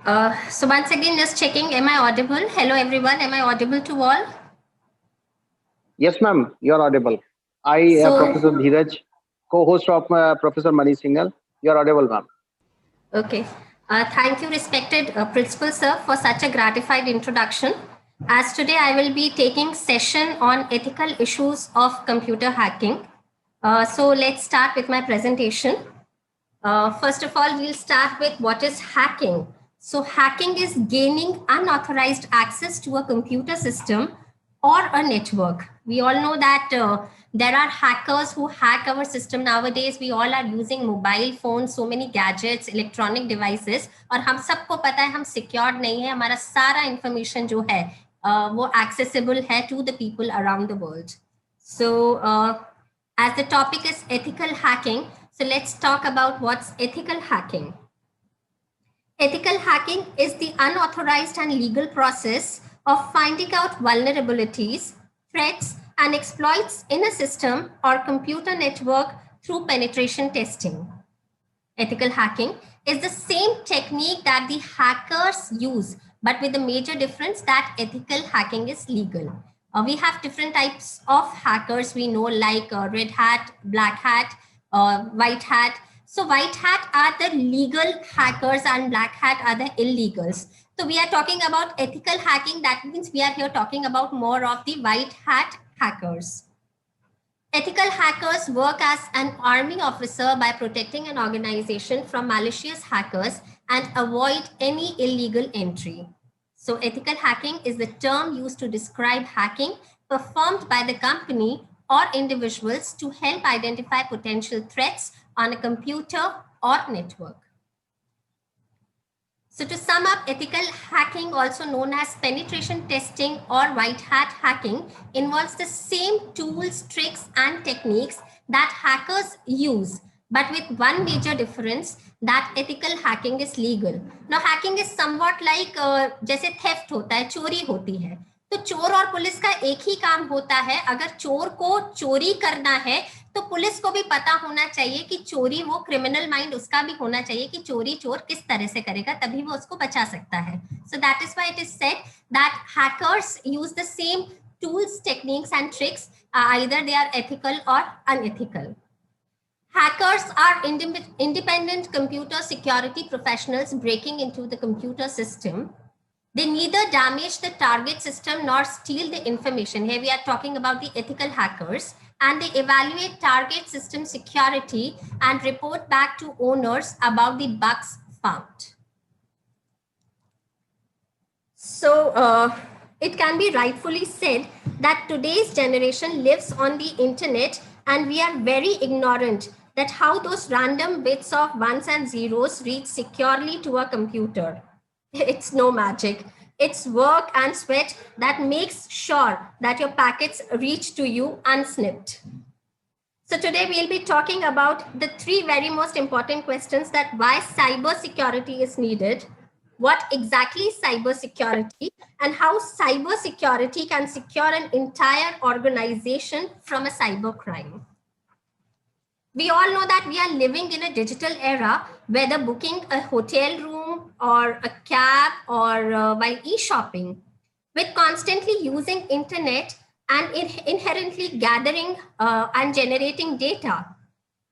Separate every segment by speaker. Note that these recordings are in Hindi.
Speaker 1: So once again, just checking, am I audible? Hello everyone, am I audible to all?
Speaker 2: Yes, ma'am, you're audible.
Speaker 1: So,
Speaker 2: Professor Dheeraj, co-host of Professor Mani Singhal. You're audible, ma'am.
Speaker 1: okay. Thank you, respected Principal Sir, for such a gratified introduction. As today I will be taking session on ethical issues of computer hacking. So let's start with my presentation. First of all, we'll start with what is hacking. So, hacking is gaining unauthorized access to a computer system or a network. We all know that there are hackers who hack our system nowadays. We all are using mobile phones, so many gadgets, electronic devices. और हम सबको पता है हम secured नहीं है. हमारा सारा information जो है वो accessible है to the people around the world. So, as the topic is ethical hacking, so let's talk about what's ethical hacking. Ethical hacking is the unauthorized and legal process of finding out vulnerabilities, threats, and exploits in a system or computer network through penetration testing. Ethical hacking is the same technique that the hackers use, but with the major difference that ethical hacking is legal. We have different types of hackers we know, like red hat, black hat, white hat. So white hat are the legal hackers and black hat are the illegals. So we are talking about ethical hacking. That means we are here talking about more of the white hat hackers. Ethical hackers work as an army officer by protecting an organization from malicious hackers and avoid any illegal entry. So ethical hacking is the term used to describe hacking performed by the company or individuals to help identify potential threats on a computer or network. So to sum up, ethical hacking, also known as penetration testing or white hat hacking, involves the same tools, tricks, and techniques that hackers use, but with one major difference that ethical hacking is legal. Now, hacking is somewhat like जैसे theft होता है, चोरी होती है. तो चोर और पुलिस का एक ही काम होता है. अगर चोर को चोरी करना है तो पुलिस को भी पता होना चाहिए कि चोरी, वो क्रिमिनल माइंड उसका भी होना चाहिए कि चोरी चोर किस तरह से करेगा, तभी वो उसको बचा सकता है. So that is why it is said that hackers use the same tools, techniques, and tricks. Either they are ethical or unethical. Hackers are independent computer security professionals breaking into the computer system. They neither damage the target system nor steal the information. Here we are talking about the ethical hackers, and they evaluate target system security and report back to owners about the bugs found. So it can be rightfully said that today's generation lives on the internet, and we are very ignorant that how those random bits of ones and zeros reach securely to a computer. It's no magic. It's work and sweat that makes sure that your packets reach to you unsnipped. So today we'll be talking about the three very most important questions: that why cybersecurity is needed, what exactly is cybersecurity, and how cybersecurity can secure an entire organization from a cybercrime. We all know that we are living in a digital era, whether booking a hotel room or a cab or while e-shopping, with constantly using internet and inherently gathering and generating data.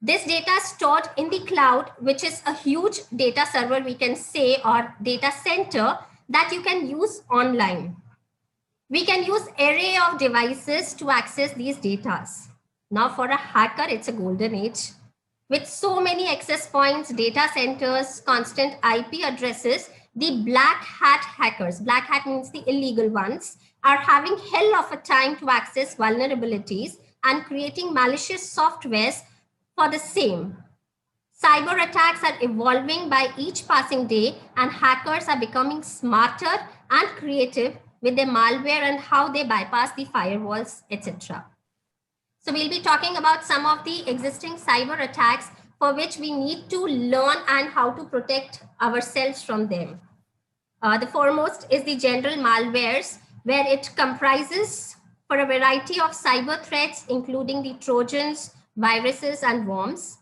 Speaker 1: This data is stored in the cloud, which is a huge data server, we can say, or data center that you can use online. We can use array of devices to access these data. Now for a hacker, it's a golden age. With so many access points, data centers, constant IP addresses, the black hat hackers, black hat means the illegal ones, are having hell of a time to access vulnerabilities and creating malicious softwares for the same. Cyber attacks are evolving by each passing day, and hackers are becoming smarter and creative with their malware and how they bypass the firewalls, etc. So we'll be talking about some of the existing cyber attacks for which we need to learn and how to protect ourselves from them. The foremost is the general malwares, where it comprises for a variety of cyber threats, including the Trojans, viruses, and worms.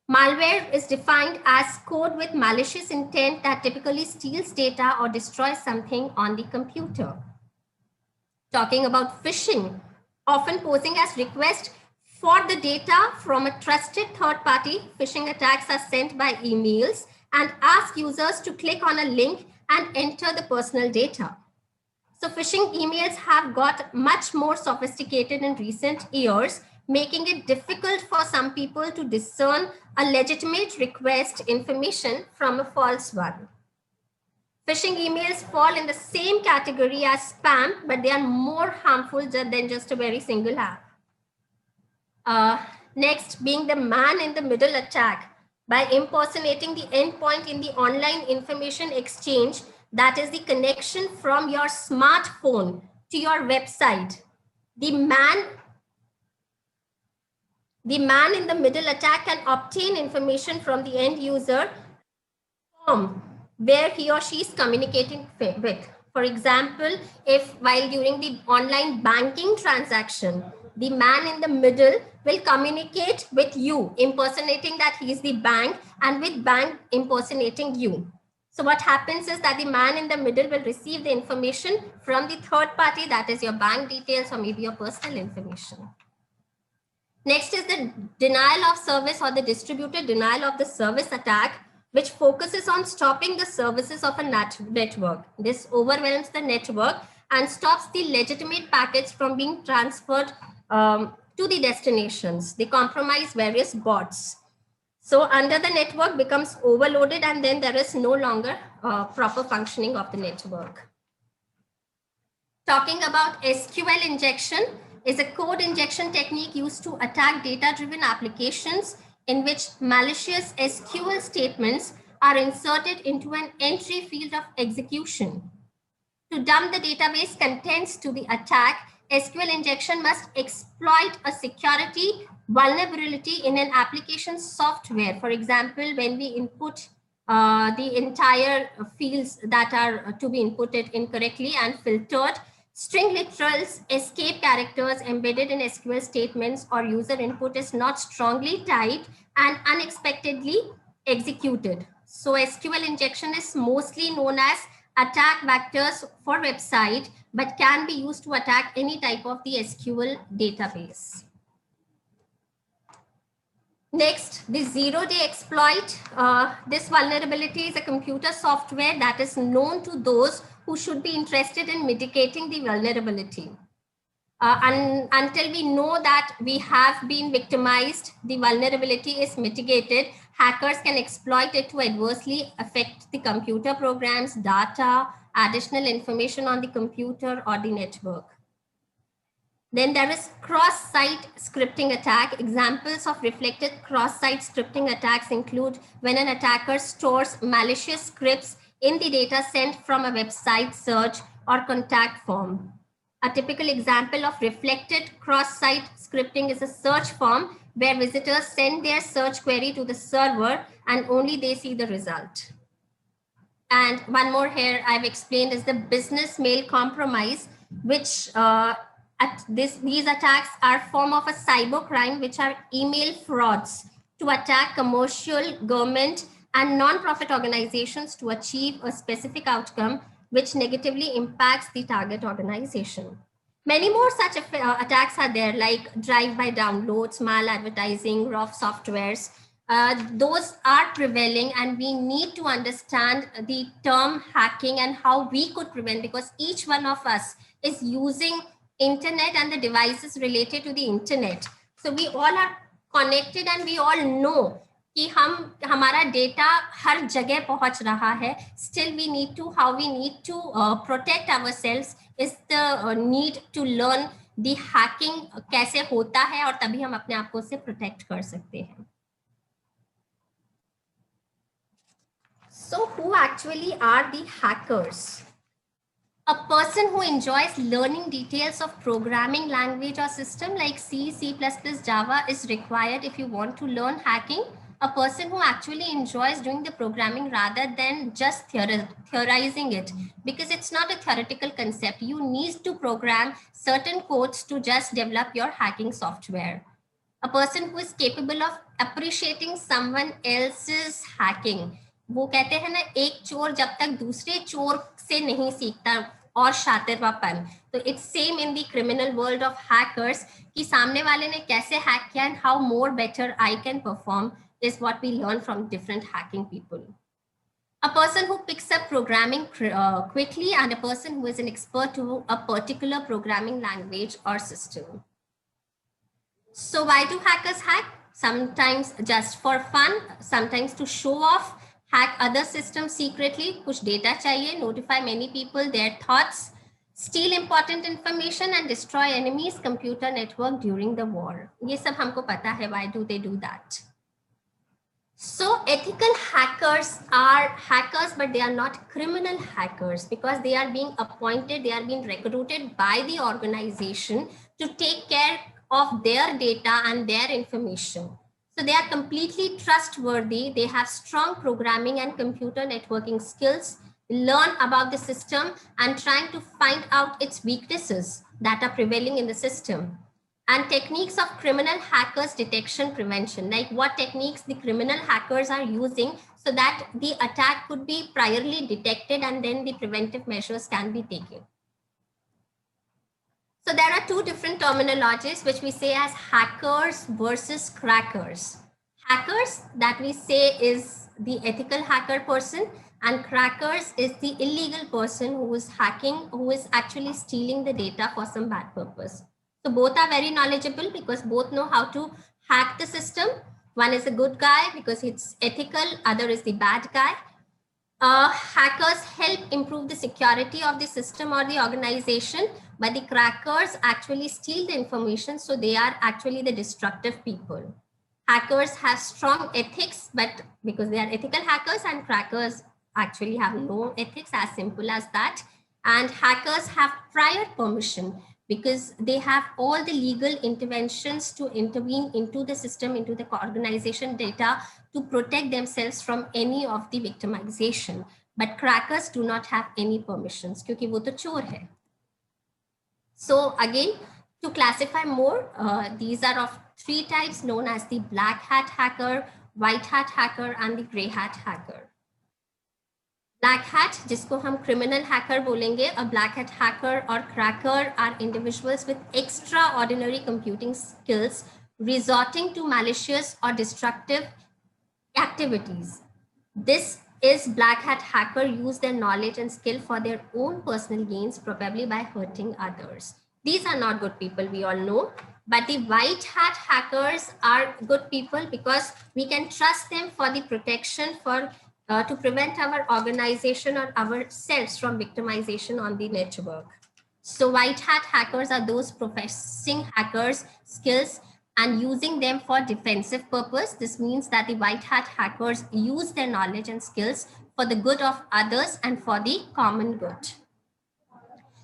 Speaker 1: Malware is defined as code with malicious intent that typically steals data or destroys something on the computer. Talking about phishing, often posing as request for the data from a trusted third party, phishing attacks are sent by emails and ask users to click on a link and enter the personal data. So phishing emails have got much more sophisticated in recent years, making it difficult for some people to discern a legitimate request information from a false one. Phishing emails fall in the same category as spam, but they are more harmful than just a very single app. Next, being the man in the middle attack. By impersonating the endpoint in the online information exchange, that is the connection from your smartphone to your website. The man in the middle attack can obtain information from the end user where he or she is communicating with. For example, if while during the online banking transaction, the man in the middle will communicate with you, impersonating that he is the bank, and with bank impersonating you. So what happens is that the man in the middle will receive the information from the third party, that is your bank details or maybe your personal information. Next is the denial of service or the distributed denial of the service attack, which focuses on stopping the services of a network. This overwhelms the network and stops the legitimate packets from being transferred to the destinations. They compromise various bots. So under the network becomes overloaded and then there is no longer proper functioning of the network. Talking about SQL injection is a code injection technique used to attack data-driven applications in which malicious SQL statements are inserted into an entry field of execution. To dump the database contents to the attack, SQL injection must exploit a security vulnerability in an application software. For example, when we input the entire fields that are to be inputted incorrectly and filtered, string literals, escape characters embedded in SQL statements or user input is not strongly typed and unexpectedly executed. So SQL injection is mostly known as attack vectors for website, but can be used to attack any type of the SQL database. Next, the zero-day exploit. This vulnerability is a computer software that is known to those who should be interested in mitigating the vulnerability. Until we know that we have been victimized, the vulnerability is mitigated, hackers can exploit it to adversely affect the computer programs, data, additional information on the computer or the network. Then there is cross-site scripting attack. Examples of reflected cross-site scripting attacks include when an attacker stores malicious scripts in the data sent from a website search or contact form. A typical example of reflected cross-site scripting is a search form where visitors send their search query to the server and only they see the result. And one more here I've explained is the business mail compromise, which these attacks are form of a cyber crime, which are email frauds to attack commercial, government, and non-profit organizations to achieve a specific outcome which negatively impacts the target organization. Many more such attacks are there, like drive-by downloads, maladvertising, raw softwares. Those are prevailing, and we need to understand the term hacking and how we could prevent, because each one of us is using internet and the devices related to the internet. So we all are connected and we all know कि हमारा डेटा हर जगह पहुंच रहा है. Still we need to, how we need to protect ourselves is the need to learn the hacking कैसे होता है, और तभी हम अपने आप को उससे protect कर सकते हैं. So who actually are the hackers? A person who enjoys learning details of programming language or system like C, C++, Java is required if you want to learn hacking. A person who actually enjoys doing the programming rather than just theorizing it, because it's not a theoretical concept. You need to program certain codes to just develop your hacking software. A person who is capable of appreciating someone else's hacking. वो कहते हैं ना, एक चोर जब तक दूसरे चोर से नहीं सीखता और शातिरवापन, तो it's same in the criminal world of hackers कि सामने वाले ने कैसे हैक किया and how more better I can perform is what we learn from different hacking people. A person who picks up programming quickly and a person who is an expert to a particular programming language or system. So why do hackers hack? Sometimes just for fun, sometimes to show off, hack other systems secretly, kuch data chahiye, notify many people their thoughts, steal important information and destroy enemies' computer network during the war. Ye sab humko pata hai, why do they do that? So ethical hackers are hackers, but they are not criminal hackers because they are being appointed, they are being recruited by the organization to take care of their data and their information. So they are completely trustworthy. They have strong programming and computer networking skills, learn about the system and trying to find out its weaknesses that are prevailing in the system. And techniques of criminal hackers detection prevention, like what techniques the criminal hackers are using so that the attack could be priorly detected and then the preventive measures can be taken. So there are two different terminologies which we say as hackers versus crackers. Hackers that we say is the ethical hacker person, and crackers is the illegal person who is hacking, who is actually stealing the data for some bad purpose. So both are very knowledgeable because both know how to hack the system. One is a good guy because it's ethical, other is the bad guy. Hackers help improve the security of the system or the organization, but the crackers actually steal the information, so they are actually the destructive people. Hackers have strong ethics, but because they are ethical hackers, and crackers actually have no ethics, as simple as that. And hackers have prior permission because they have all the legal interventions to intervene into the system, into the organization data to protect themselves from any of the victimization. But crackers do not have any permissions क्योंकि वो तो चोर है. So again, to classify more, these are of three types known as the black hat hacker, white hat hacker, and the gray hat hacker. Black hat, जिसको हम criminal hacker बोलेंगे, a black hat hacker or cracker are individuals with extraordinary computing skills resorting to malicious or destructive activities. This is black hat hacker use their knowledge and skill for their own personal gains, probably by hurting others. These are not good people, we all know. But the white hat hackers are good people because we can trust them for the protection, for to prevent our organization or ourselves from victimization on the network. So white hat hackers are those professing hackers skills and using them for defensive purpose. This means that the white hat hackers use their knowledge and skills for the good of others and for the common good.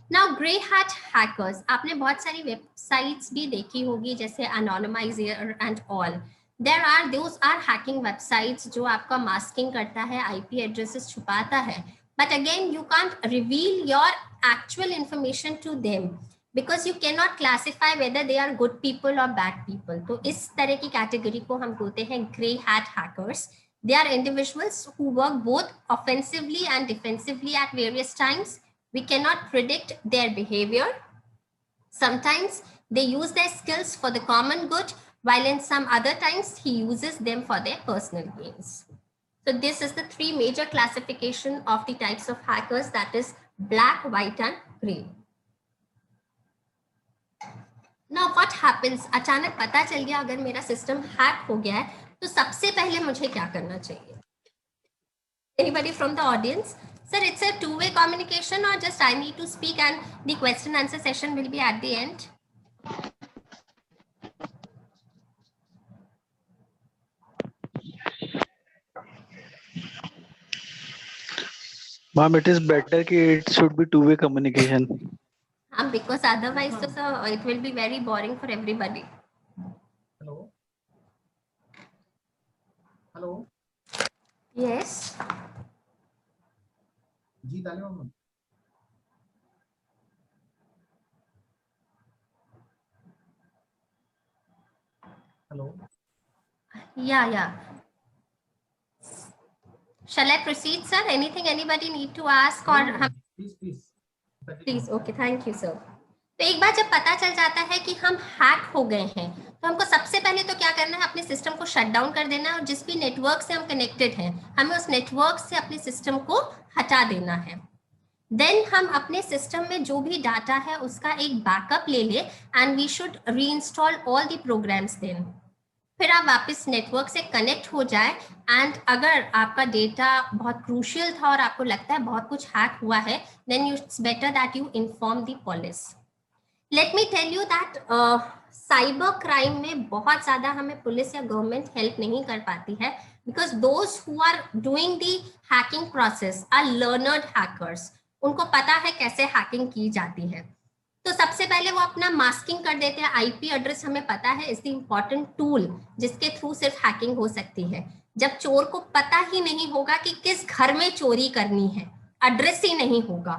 Speaker 1: Now grey hat hackers, आपने बहुत सारी websites भी देखी होगी जैसे Anonymizer and all. Those are hacking websites जो आपका masking करता है, IP addresses छुपाता है. But again, you can't reveal your actual information to them because you cannot classify whether they are good people or bad people. तो इस तरह की category को हम बोलते हैं grey hat hackers. They are individuals who work both offensively and defensively at various times. We cannot predict their behavior. Sometimes they use their skills for the common good, while in some other times he uses them for their personal gains. So this is the three major classification of the types of hackers, that is black, white and gray. Now what happens? अचानक पता चल गया अगर मेरा system hack हो गया है, तो सबसे पहले मुझे क्या करना चाहिए? Anybody from the audience? Sir, it's a two-way communication or just I need to speak and the question answer session will be at the end?
Speaker 3: Ma'am, it is better कि it should be two-way communication.
Speaker 1: Because otherwise so it will be very boring for everybody.
Speaker 4: Hello. Hello.
Speaker 1: Yes.
Speaker 4: जी तालिम ma'am. hello.
Speaker 1: Yeah. Shall I proceed, sir? Anything anybody need to ask or
Speaker 4: No, please.
Speaker 1: Please okay thank you sir. तो एक बार जब पता चल जाता है कि हम हैक हो गए हैं तो हमको सबसे पहले तो क्या करना है, अपने सिस्टम को शट डाउन कर देना है और जिस भी नेटवर्क से हम कनेक्टेड हैं हमें उस नेटवर्क से अपने सिस्टम को हटा देना है। देन हम अपने सिस्टम में जो भी डाटा है उसका एक बैकअप ले ले and we should reinstall all the programmes. Then फिर आप वापस नेटवर्क से कनेक्ट हो जाए एंड अगर आपका डेटा बहुत क्रूशियल था और आपको लगता है बहुत कुछ हैक हुआ है then it's better that you inform the police. Late me tell you that cyber crime में बहुत ज्यादा हमें पुलिस या गवर्नमेंट हेल्प नहीं कर पाती है because those who are doing the hacking process are learned hackers. उनको पता है कैसे हैकिंग की जाती है। तो सबसे पहले वो अपना मास्किंग कर देते हैं। आईपी एड्रेस हमें पता है इज द इम्पॉर्टेंट टूल जिसके थ्रू सिर्फ हैकिंग हो सकती है। जब चोर को पता ही नहीं होगा कि किस घर में चोरी करनी है, एड्रेस ही नहीं होगा,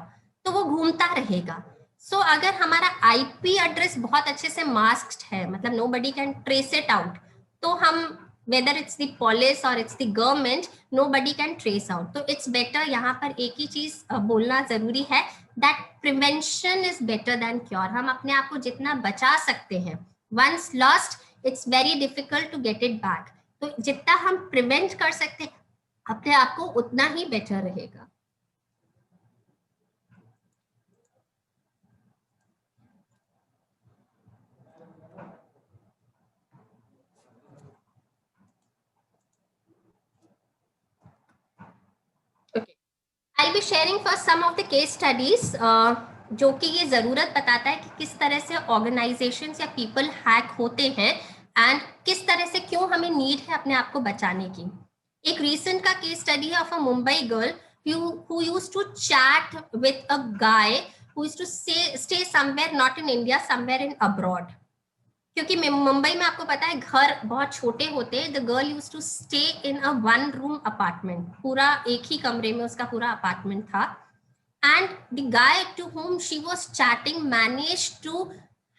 Speaker 1: तो वो घूमता रहेगा। सो अगर हमारा आईपी एड्रेस बहुत अच्छे से मास्क्ड है, मतलब nobody can trace it out, तो हम whether it's the police or it's the government, nobody can trace out. तो it's better, यहाँ पर एक ही चीज बोलना जरूरी है that prevention is better than cure. हम अपने आप को जितना बचा सकते हैं, once lost it's very difficult to get it back. तो जितना हम prevent कर सकते हैं अपने आप को उतना ही better रहेगा। I'll be sharing first some of the case studies जो कि ये जरूरत बताता है कि किस तरह से ऑर्गेनाइजेशंस या पीपल हैक होते हैं एंड किस तरह से क्यों हमें नीड है अपने आप को बचाने की। एक रीसेंट का केस स्टडी है of a Mumbai girl who used to chat with a guy who used to stay somewhere not in India, somewhere in abroad. क्योंकि मुंबई में आपको पता है घर बहुत छोटे होते हैं। The girl used to stay in a one room apartment, पूरा एक ही कमरे में उसका पूरा अपार्टमेंट था। And the guy to whom she was chatting managed to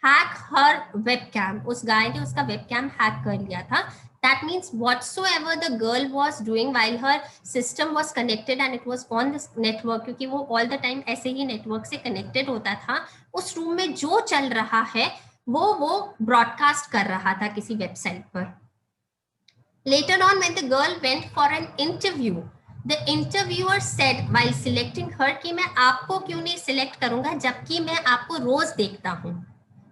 Speaker 1: hack her webcam. उस गाय ने उसका वेबकैम हैक कर लिया था। That means whatsoever the girl was doing while her system was connected and it was on this network, क्योंकि वो all the time ऐसे ही नेटवर्क से कनेक्टेड होता था, उस रूम में जो चल रहा है वो ब्रॉडकास्ट कर रहा था किसी वेबसाइट पर। Later on when the girl went for an interview, the interviewer said while selecting her कि मैं आपको क्यों नहीं सिलेक्ट करूंगा जबकि मैं आपको रोज देखता हूं।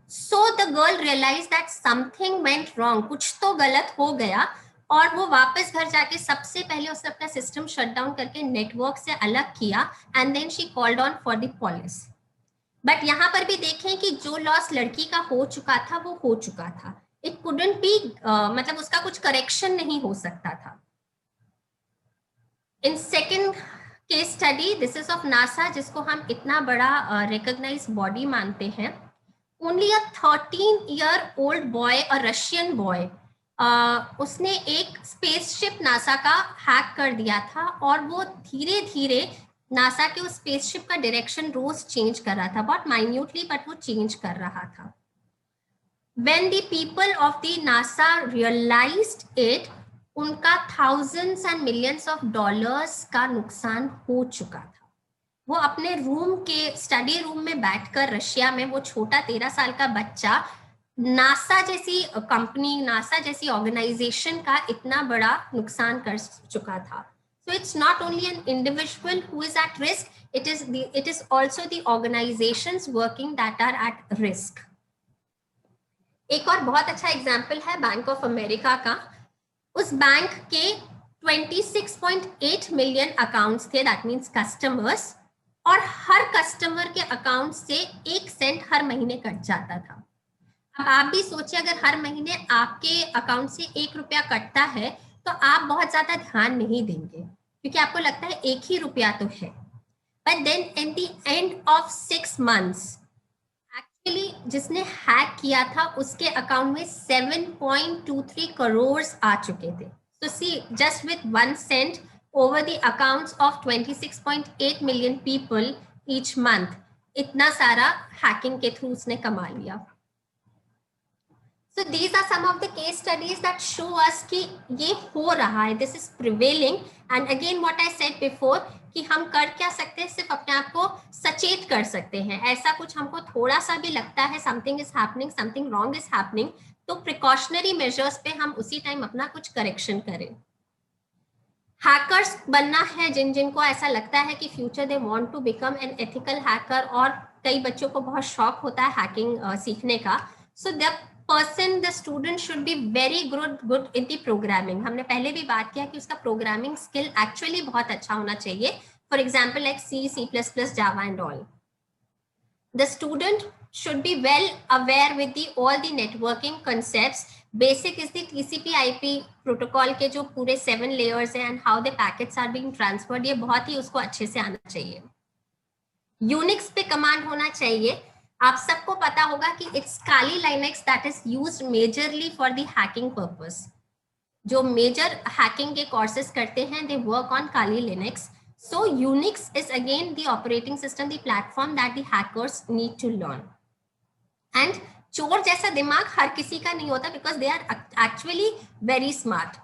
Speaker 1: So the girl realized that something went wrong, कुछ तो गलत हो गया और वो वापस घर जाके सबसे पहले उसने अपना सिस्टम शट डाउन करके नेटवर्क से अलग किया and then she called on for the police. But यहाँ पर भी देखें कि जो लॉस लड़की का हो चुका था वो हो चुका था। इट कुडंट बी मतलब उसका कुछ करेक्शन नहीं हो सकता था। In second case study, this is of NASA, जिसको हम इतना बड़ा रिकॉग्नाइज बॉडी मानते हैं। Only a 13-year-old boy, a Russian boy, उसने एक स्पेसशिप नासा का हैक कर दिया था और वो धीरे धीरे नासा के उस स्पेसशिप का डायरेक्शन रोज चेंज कर रहा था, बहुत माइन्यूटली बट वो चेंज कर रहा था। When the people of the NASA realized it, उनका thousands and millions of dollars का नुकसान हो चुका था। वो अपने रूम के स्टडी रूम में बैठकर रशिया में, वो छोटा 13 साल का बच्चा नासा जैसी कंपनी, नासा जैसी ऑर्गेनाइजेशन का इतना बड़ा नुकसान कर चुका था। So it's not only an individual who is at risk, it is also the organizations working that are at risk. एक और बहुत अच्छा एग्जाम्पल है बैंक ऑफ अमेरिका का। उस बैंक के 26.8 मिलियन अकाउंट्स थे, दैट मीन्स कस्टमर्स, और हर कस्टमर के अकाउंट से 1 सेंट हर महीने कट जाता था। अब आप भी सोचिए अगर हर महीने आपके अकाउंट से 1 रुपया कटता है तो आप बहुत ज्यादा ध्यान नहीं देंगे क्योंकि आपको लगता है 1 ही रुपया तो है। But then at the end of 6 months actually जिसने हैक किया था उसके अकाउंट में 7.23 करोड़ आ चुके थे। So see, just with 1 cent over the accounts of 26.8 million people each month, इतना सारा हैकिंग के थ्रू उसने कमा लिया। So these are some of the case studies that show us कि ये हो रहा है, this is prevailing. And again what I said before कि हम कर क्या सकते हैं, सिर्फ अपने आप को सचेत कर सकते हैं. ऐसा कुछ हमको थोड़ा सा भी लगता है something is happening, something wrong is happening, तो precautionary measures पे हम उसी टाइम अपना कुछ करेक्शन करें. हैकर्स बनना है जिनको ऐसा लगता है कि future they want to become an ethical hacker, और कई बच्चों को बहुत शौक होता है हैकिंग सीखने का. So the person, the student should be very good in the programming. हमने पहले भी बात किया कि उसका प्रोग्रामिंग स्किल एक्चुअली बहुत अच्छा होना चाहिए. For example like C++, Java and all. The student should be well aware with all the networking concepts. Basic is the TCP/IP protocol के जो पूरे 7 layers हैं and how the packets are being transferred, ये बहुत ही उसको अच्छे से आना चाहिए. Unix पे कमांड होना चाहिए. आप सबको पता होगा कि it's Kali Linux that is used majorly for the hacking purpose. जो major hacking के courses करते हैं, they work on Kali Linux. So Unix is again the operating system, the platform that the hackers need to learn. And चोर जैसा दिमाग हर किसी का नहीं होता because they are actually very smart.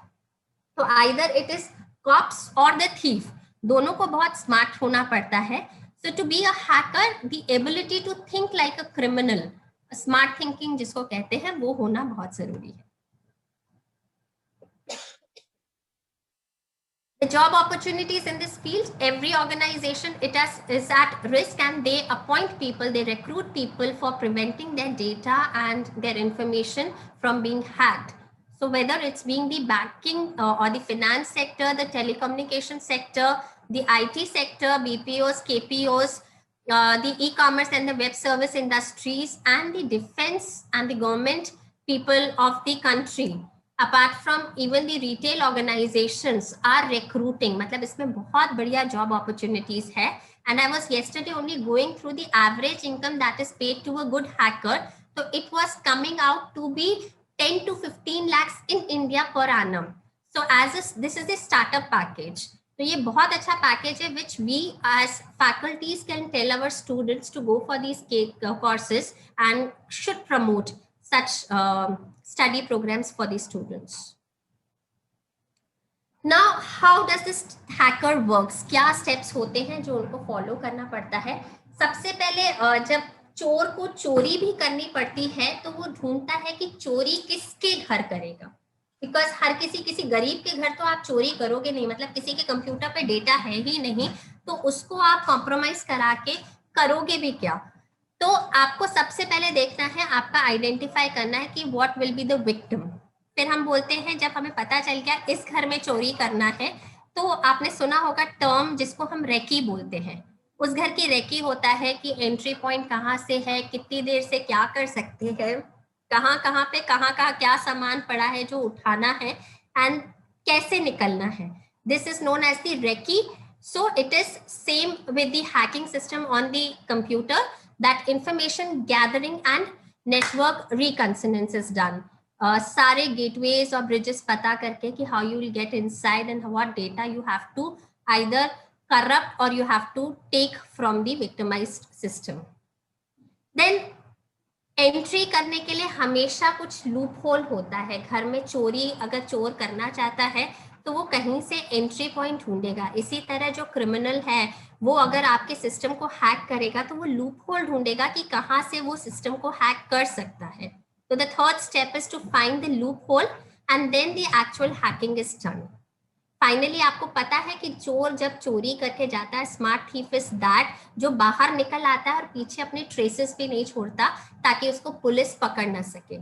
Speaker 1: So either it is cops or the thief. दोनों को बहुत smart होना पड़ता है. So to be a hacker, the ability to think like a criminal, smart thinking जिसको कहते हैं, वो होना बहुत जरूरी है. The job opportunities in this field, every organization is at risk and they appoint people, they recruit people for preventing their data and their information from being hacked. So whether it's being the banking or the finance sector, the telecommunication sector, the IT sector, BPOs, KPOs, the e-commerce and the web service industries, and the defense and the government people of the country. Apart from even the retail organizations are recruiting, मतलब इसमें बहुत बढ़िया job opportunities है. And I was yesterday only going through the average income that is paid to a good hacker. So it was coming out to be 10 to 15 lakhs in India per annum. So this is the startup package. तो ये बहुत अच्छा package है which we as faculties can tell our students to go for these courses and should promote such study programs for the students. Now, how does this hacker works? क्या steps होते हैं जो उनको follow करना पड़ता है? सबसे पहले जब चोर को चोरी भी करनी पड़ती है तो वो ढूंढता है कि चोरी किसके घर करेगा. Because हर किसी गरीब के घर तो आप चोरी करोगे नहीं, मतलब किसी के कंप्यूटर पे डेटा है ही नहीं तो उसको आप कॉम्प्रोमाइज करा के करोगे भी क्या. तो आपको सबसे पहले देखना है, आपका आइडेंटिफाई करना है कि what will be the victim. फिर हम बोलते हैं जब हमें पता चल गया इस घर में चोरी करना है, तो आपने सुना होगा टर्म जिसको हम रेकी बोलते हैं. उस घर की रेकी होता है कि एंट्री पॉइंट कहाँ से है, कितनी देर से क्या कर सकते हैं, कहाँ पे कहाँ क्या सामान पड़ा है जो उठाना है, एंड कैसे निकलना है. This is known as the recce. So it is same with the hacking system on the computer, that information gathering and network reconnaissance is done. सारे gateways और bridges पता करके कि how you will get inside and what data you have to either corrupt or you have to take from the victimized system. Then entry करने के लिए हमेशा कुछ लूप होल होता है. घर में चोरी अगर चोर करना चाहता है तो वो कहीं से एंट्री पॉइंट ढूंढेगा. इसी तरह जो क्रिमिनल है वो अगर आपके सिस्टम को हैक करेगा तो वो लूप होल ढूंढेगा कि कहाँ से वो सिस्टम को हैक कर सकता है. तो the third step is to find the loop hole and then the actual hacking is done. Finally आपको पता है कि चोर जब चोरी करके जाता है, स्मार्ट थीफ इज दैट जो बाहर निकल आता है और पीछे अपने ट्रेसेस भी नहीं छोड़ता ताकि उसको पुलिस पकड़ ना सके.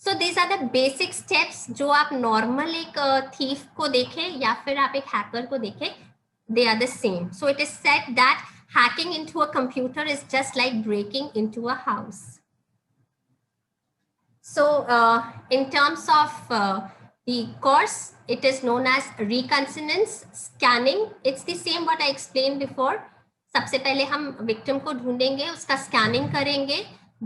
Speaker 1: So these are the basic steps जो आप नॉर्मल एक थीफ को देखें या फिर आप एक हैकर को देखें, they are the same. So it is said that hacking into a computer is just like breaking into a house. So in terms of the course, it is known as reconnaissance scanning. It's the same what I explained before. सबसे पहले हम victim को ढूंढेंगे, उसका scanning करेंगे,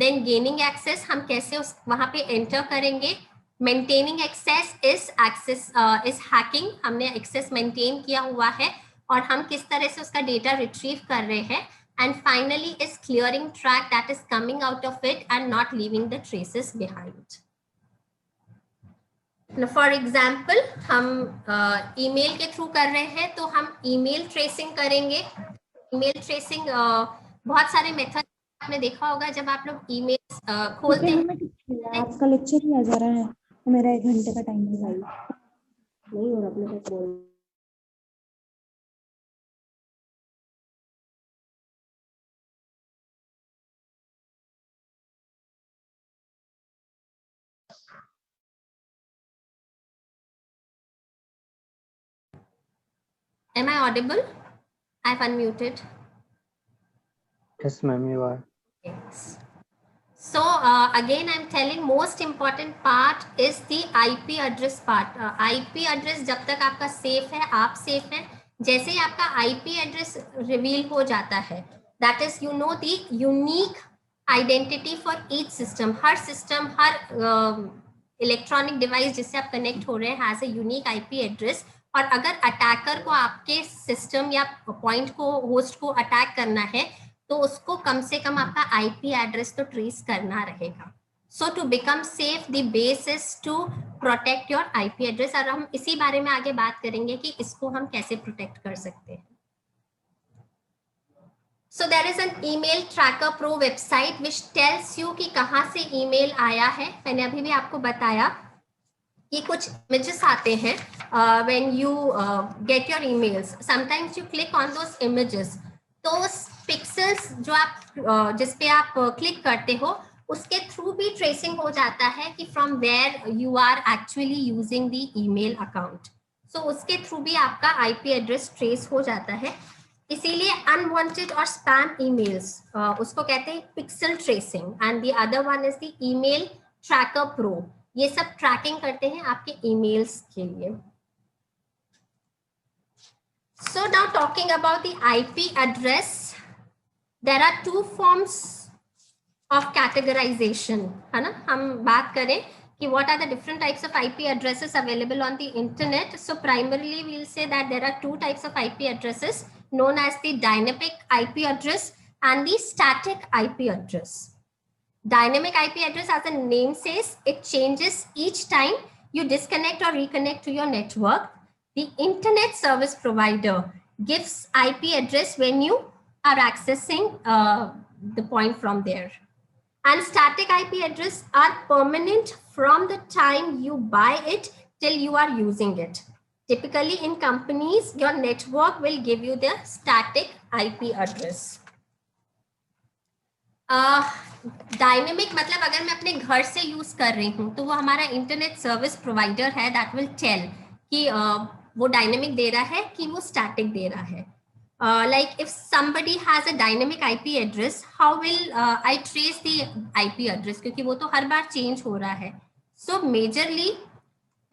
Speaker 1: then gaining access, हम कैसे वहाँ पे enter करेंगे. Maintaining access is hacking. हमने access maintain किया हुआ है और हम किस तरह से उसका data retrieve कर रहे हैं. And finally is clearing track that is coming out of it and not leaving the traces behind. For example हम ईमेल के थ्रू कर रहे हैं तो हम ईमेल ट्रेसिंग करेंगे। ईमेल ट्रेसिंग बहुत सारे मेथड आपने देखा होगा जब आप लोग ईमेल खोलते हैं।
Speaker 5: आज का लेक्चर ही आ जा रहा है तो मेरा 1 घंटे का टाइम है भाई, नहीं हो रहा अपने को बोल।
Speaker 1: Am I audible? I've unmuted.
Speaker 3: Yes, ma'am, you are.
Speaker 1: Yes. So again, I'm telling most important part is the IP address part. IP address जब तक आपका safe है, आप safe हैं, जैसे ही आपका IP address reveal हो जाता है, that is you know the unique identity for each system. Her system, her electronic device जिससे आप connect हो रहे हैं has a unique IP address. और अगर अटैकर को आपके सिस्टम या पॉइंट को होस्ट को अटैक करना है तो उसको कम से कम आपका आईपी एड्रेस तो ट्रेस करना रहेगा। So to become safe the base is to protect your IP address, और हम इसी बारे में आगे बात करेंगे कि इसको हम कैसे प्रोटेक्ट कर सकते हैं। सो there is an email tracker pro website which tells you कि कहाँ से ईमेल आया है। मैंने अभी भी आपको बताया कि कुछ इमेजेस आते हैं when you get your emails, sometimes you click on those images, तो पिक्सेल्स जो आप जिस पे आप क्लिक करते हो उसके थ्रू भी ट्रेसिंग हो जाता है कि from where you are actually using the email account. So उसके थ्रू भी आपका आईपी एड्रेस ट्रेस हो जाता है। इसीलिए अनवांटेड और स्पैम ईमेल्स उसको कहते हैं pixel tracing, and the other one is the email tracker pro. ये सब ट्रैकिंग करते हैं आपके ईमेल्स के लिए। So now talking about the IP address, there are two forms of categorization, है ना। हम बात करें कि what are the different types of IP addresses available on the internet. So primarily we will say that there are two types of IP addresses known as the dynamic IP address and the static IP address. Dynamic IP address, as the name says, it changes each time you disconnect or reconnect to your network. The internet service provider gives IP address when you are accessing the point from there. And static IP address are permanent from the time you buy it till you are using it. Typically in companies, your network will give you the static IP address. Dynamic मतलब अगर मैं अपने घर से यूज कर रही हूँ तो वो हमारा इंटरनेट सर्विस प्रोवाइडर है, दैट विल टेल कि वो डायनेमिक दे रहा है कि वो स्टैटिक दे रहा है। Like if somebody has a dynamic IP address, how will I trace the IP address, क्योंकि वो तो हर बार चेंज हो रहा है। So majorly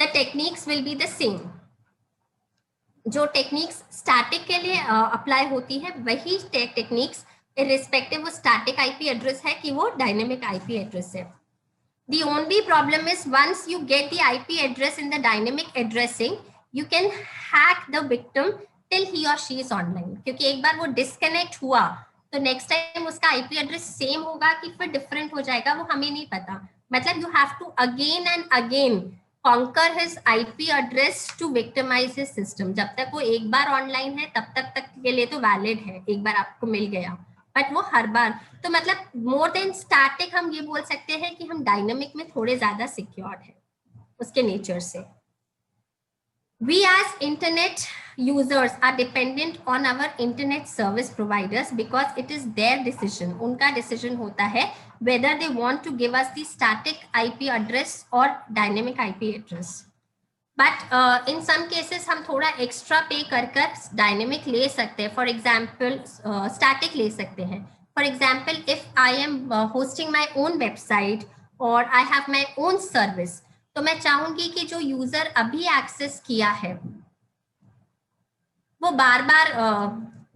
Speaker 1: the techniques will be the same. जो टेक्निक्स स्टैटिक के लिए अप्लाई होती है वही टेक्निक्स irrespective वो static IP एड्रेस है कि वो dynamic IP एड्रेस है। The only problem is once you get the IP address in the dynamic addressing, you can hack the victim till he or she is online. क्योंकि एक बार वो disconnect हुआ तो next time उसका IP एड्रेस सेम होगा कि फिर different हो जाएगा, वो हमें नहीं पता। मतलब you have to again and again conquer his IP address to victimize his system. जब तक वो एक बार ऑनलाइन है तब तक के लिए तो वैलिड है, एक बार आपको मिल गया, बट वो हर बार। तो मतलब मोर देन स्टैटिक हम ये बोल सकते हैं कि हम डायनेमिक में थोड़े ज्यादा सिक्योर्ड है उसके नेचर से। We as internet users are dependent on our internet service providers because it is their decision. उनका decision होता है whether they want to give us the static IP address or dynamic IP address. But in some cases हम थोड़ा एक्स्ट्रा पे कर डायनेमिक ले सकते हैं। फॉर एग्जाम्पल स्टैटिक ले सकते हैं। For example if I am hosting my own website और I have my own service, तो मैं चाहूंगी कि जो यूजर अभी एक्सेस किया है वो बार बार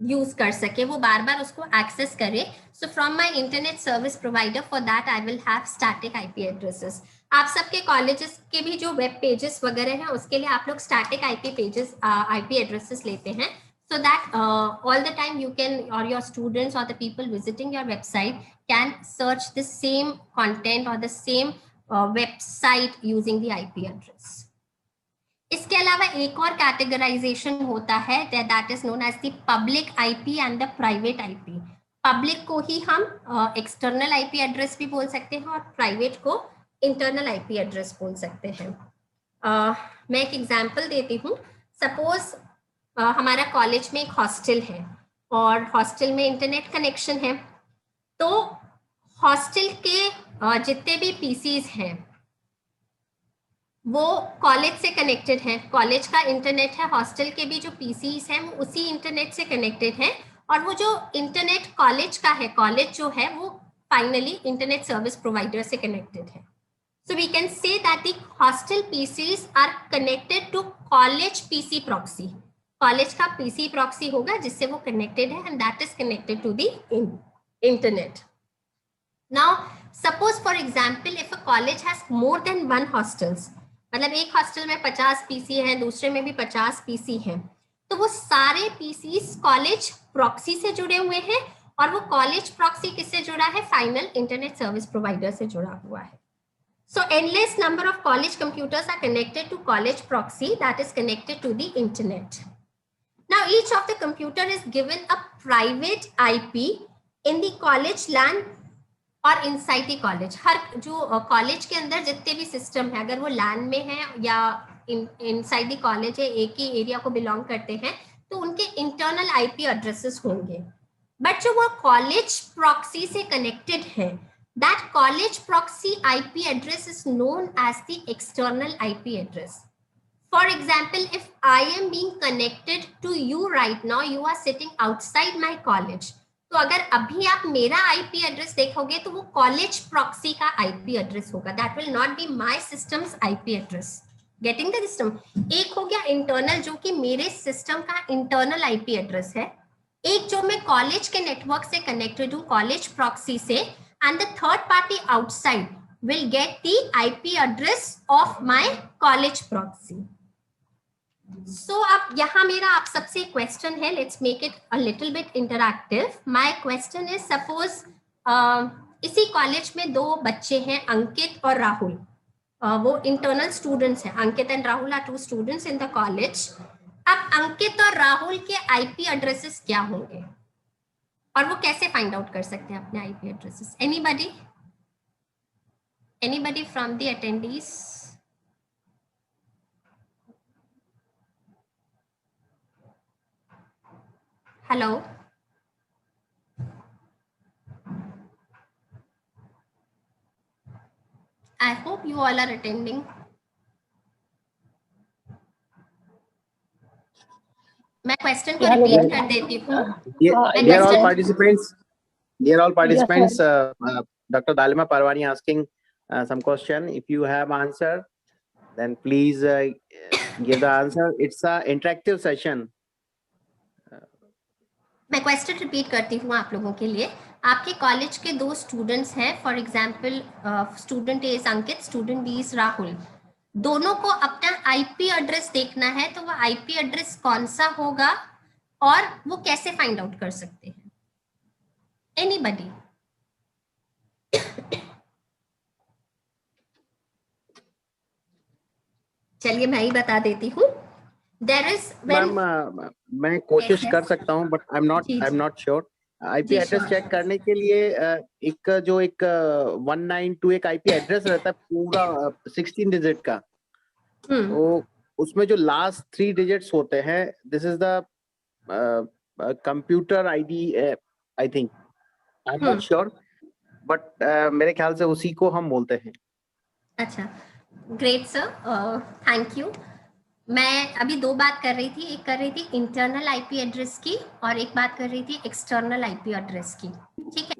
Speaker 1: यूज कर सके, वो बार बार उसको एक्सेस करे। So from my internet service provider, for that I will have static IP addresses. आप सबके कॉलेजेस के भी जो वेब पेजेस वगैरह हैं उसके लिए आप लोग static IP pages IP addresses लेते हैं, so that all the time you can, or your students or the people visiting your website can search the same content or the same website using the IP address. इसके अलावा एक और कैटेगराइजेशन होता है that is known as the public IP and the private IP. Public को ही हम एक्सटर्नल आईपी एड्रेस भी बोल सकते हैं और प्राइवेट को इंटरनल आईपी एड्रेस बोल सकते हैं। मैं एक एग्जांपल देती हूँ। सपोज हमारा कॉलेज में एक हॉस्टल है और हॉस्टल में इंटरनेट कनेक्शन है, तो हॉस्टल के जितने भी पीसीज हैं वो कॉलेज से कनेक्टेड हैं। कॉलेज का इंटरनेट है, हॉस्टल के भी जो पीसीज हैं वो उसी इंटरनेट से कनेक्टेड हैं, और वो जो इंटरनेट कॉलेज का है, कॉलेज जो है वो फाइनली इंटरनेट सर्विस प्रोवाइडर से कनेक्टेड है। So we can say that the hostel PCs are connected to college PC proxy. College का PC proxy होगा जिससे वो connected है and that is connected to the internet. Now, suppose for example, if a college has more than one hostels, मतलब एक हॉस्टल में 50 PC हैं, दूसरे में भी 50 PC हैं, तो वो सारे PCs कॉलेज प्रॉक्सी से जुड़े हुए हैं, और वो कॉलेज प्रॉक्सी किससे जुड़ा है? फाइनल इंटरनेट सर्विस प्रोवाइडर से जुड़ा हुआ है। So endless number of college computers are connected to college proxy that is connected to the internet. Now each of the computer is given a private IP in the college LAN और inside the college. हर जो कॉलेज के अंदर जितने भी सिस्टम है, अगर वो LAN में है या inside the college है, एक ही एरिया को बिलोंग करते हैं, तो उनके इंटरनल IP एड्रेसेस होंगे। बट जो वो कॉलेज प्रॉक्सी से कनेक्टेड है, that college proxy IP address is known as the external IP address. For example, if I am being connected to you right now, you are sitting outside my college. तो अगर अभी आप मेरा IP address देखोगे तो वो college proxy का IP address होगा. That will not be my system's IP address. Getting the system? एक हो गया internal जो कि मेरे system का internal IP address है. एक जो मैं college के network से connected हूँ college proxy से, and the third party outside will get the IP address of my college proxy. So अब यहाँ मेरा आप सबसे क्वेश्चन है, let's make it a little bit interactive. My question is, suppose इसी कॉलेज में दो बच्चे हैं, अंकित और राहुल, वो इंटरनल स्टूडेंट्स हैं। Ankit and Rahul are two students in the college. अब अंकित और राहुल के IP एड्रेसेस क्या होंगे और वो कैसे फाइंड आउट कर सकते हैं अपने IP addresses? Anybody from the attendees? Hello, I hope you all are attending. मैं क्वेश्चन को रिपीट कर देती हूँ।
Speaker 2: Dear all participants, Dr. Dalima Parwani asking some question. If you have answer, then please give the answer. It's a interactive session.
Speaker 1: मैं क्वेश्चन रिपीट करती हूँ आप लोगों के लिए। आपके कॉलेज के दो स्टूडेंट्स हैं, for example student A is Ankit, student B is Rahul. दोनों को अपना IP एड्रेस देखना है, तो वो IP एड्रेस कौन सा होगा और वो कैसे फाइंड आउट कर सकते हैं? एनीबडी? चलिए मैं ही बता देती हूँ। देयर इज
Speaker 2: मैं कोशिश कर सकता हूँ, but I am not sure. IP address check करने के लिए एक 192 एक IP एड्रेस रहता है पूरा 16 डिजिट का। तो उसमें जो लास्ट 3 डिजिट्स होते हैं, this is the computer ID, I think, I am not sure, but मेरे ख्याल से उसी को हम बोलते हैं।
Speaker 1: अच्छा, ग्रेट सर, थैंक यू। मैं अभी दो बात कर रही थी, एक कर रही थी इंटरनल IP एड्रेस की और एक बात कर रही थी एक्सटर्नल IP एड्रेस की। ठीक है,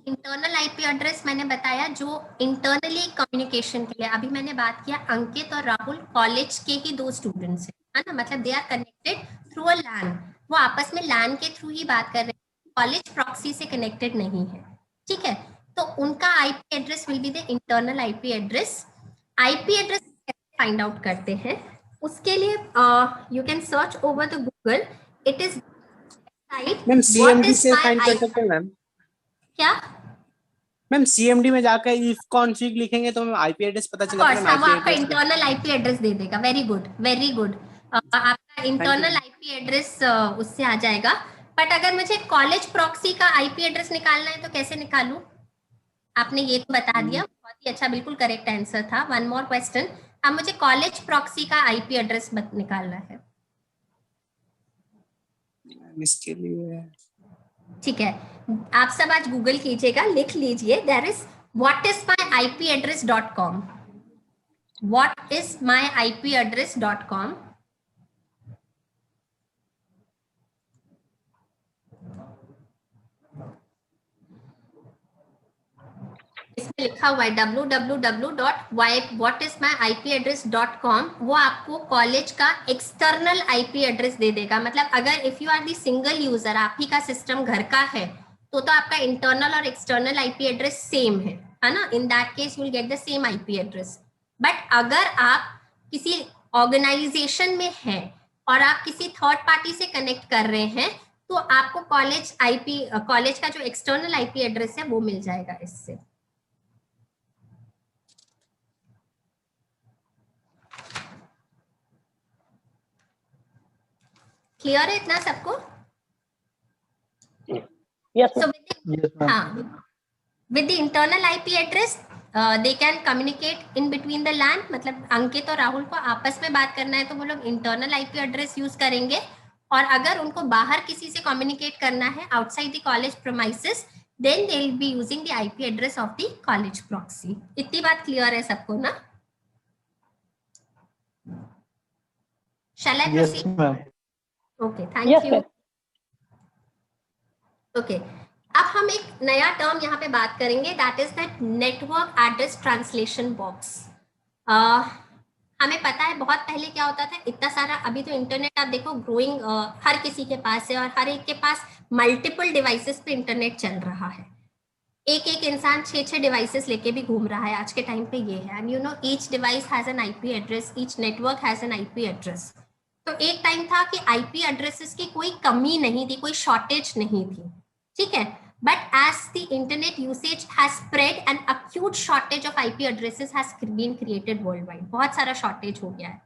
Speaker 1: इंटरनल IP एड्रेस मैंने बताया जो इंटरनली कम्युनिकेशन के लिए। अभी मैंने बात किया अंकित और राहुल कॉलेज के ही दो स्टूडेंट्स है ना, मतलब they are connected through a LAN, वो आपस में LAN के थ्रू ही बात कर रहे हैं, कॉलेज प्रॉक्सी से कनेक्टेड नहीं है। ठीक है, तो उनका IP address will be the internal IP address. IP address कैसे फाइंड आउट करते हैं? उसके लिए you can search over the Google, it is
Speaker 2: ma'am CMD से फाइंड कर सकते हैं मैम?
Speaker 1: क्या?
Speaker 6: मैम CMD में जाकर इफ कॉन्फिग लिखेंगे तो मैम आईपी एड्रेस पता चलेगा।
Speaker 1: वो आपका इंटरनल आईपी एड्रेस दे देगा। Very good, very good. आपका इंटरनल आईपी एड्रेस उससे आ जाएगा। बट अगर मुझे कॉलेज प्रॉक्सी का आईपी एड्रेस निकालना है तो कैसे निकालूं? आपने ये तो बता दिया, बहुत ही अच्छा, बिल्कुल करेक्ट आंसर था। वन मोर क्वेश्चन, अब मुझे कॉलेज प्रॉक्सी का आईपी एड्रेस निकालना है।
Speaker 6: इसके लिए
Speaker 1: ठीक है, आप सब आज गूगल कीजिएगा, लिख लीजिए, देयर इज whatismyipaddress.com, whatismyipaddress.com। इसमें लिखा हुआ है www.whatismyipaddress.com। वो आपको कॉलेज का एक्सटर्नल आईपी एड्रेस दे देगा। मतलब अगर if you are the single user, आप ही का सिस्टम घर का है, तो आपका इंटरनल और एक्सटर्नल आईपी एड्रेस सेम है ना? In that case you will get the same IP address. But अगर आप किसी ऑर्गेनाइजेशन में हैं और आप किसी थर्ड पार्टी से कनेक्ट कर रहे हैं, तो आपको कॉलेज का जो एक्सटर्नल आईपी एड्रेस है वो मिल जाएगा इससे। क्लियर है इतना सबको?
Speaker 7: Yes,
Speaker 1: So with the internal IP address, they can communicate in between the LAN। मतलब अंकित और राहुल को आपस में बात करना है तो वो लोग इंटरनल IP एड्रेस यूज करेंगे, और अगर उनको बाहर किसी से कम्युनिकेट करना है outside the college premises, then they will be using the IP address of the college proxy। इतनी बात क्लियर है सबको ना? Shall I proceed?
Speaker 3: Yes, ma'am.
Speaker 1: Okay, thank
Speaker 7: Yes,
Speaker 1: you।
Speaker 7: ma'am।
Speaker 1: Okay, अब हम एक नया टर्म यहाँ पे बात करेंगे, that is that network address translation box. हमें पता है बहुत पहले क्या होता था, इतना सारा, अभी तो इंटरनेट आप देखो ग्रोइंग हर किसी के पास है और हर एक के पास मल्टीपल डिवाइसेस पे इंटरनेट चल रहा है। एक एक इंसान 6 डिवाइसेस लेके भी घूम रहा है आज के टाइम पे, ये है। And you know each device has an IP address, each network has an IP address. तो एक टाइम था कि आईपी एड्रेसेस की कोई कमी नहीं थी, कोई शॉर्टेज नहीं थी, ठीक है। But as the internet usage has spread, N acute shortage of IP addresses has been created world wide. बहुत सारा शॉर्टेज हो गया है।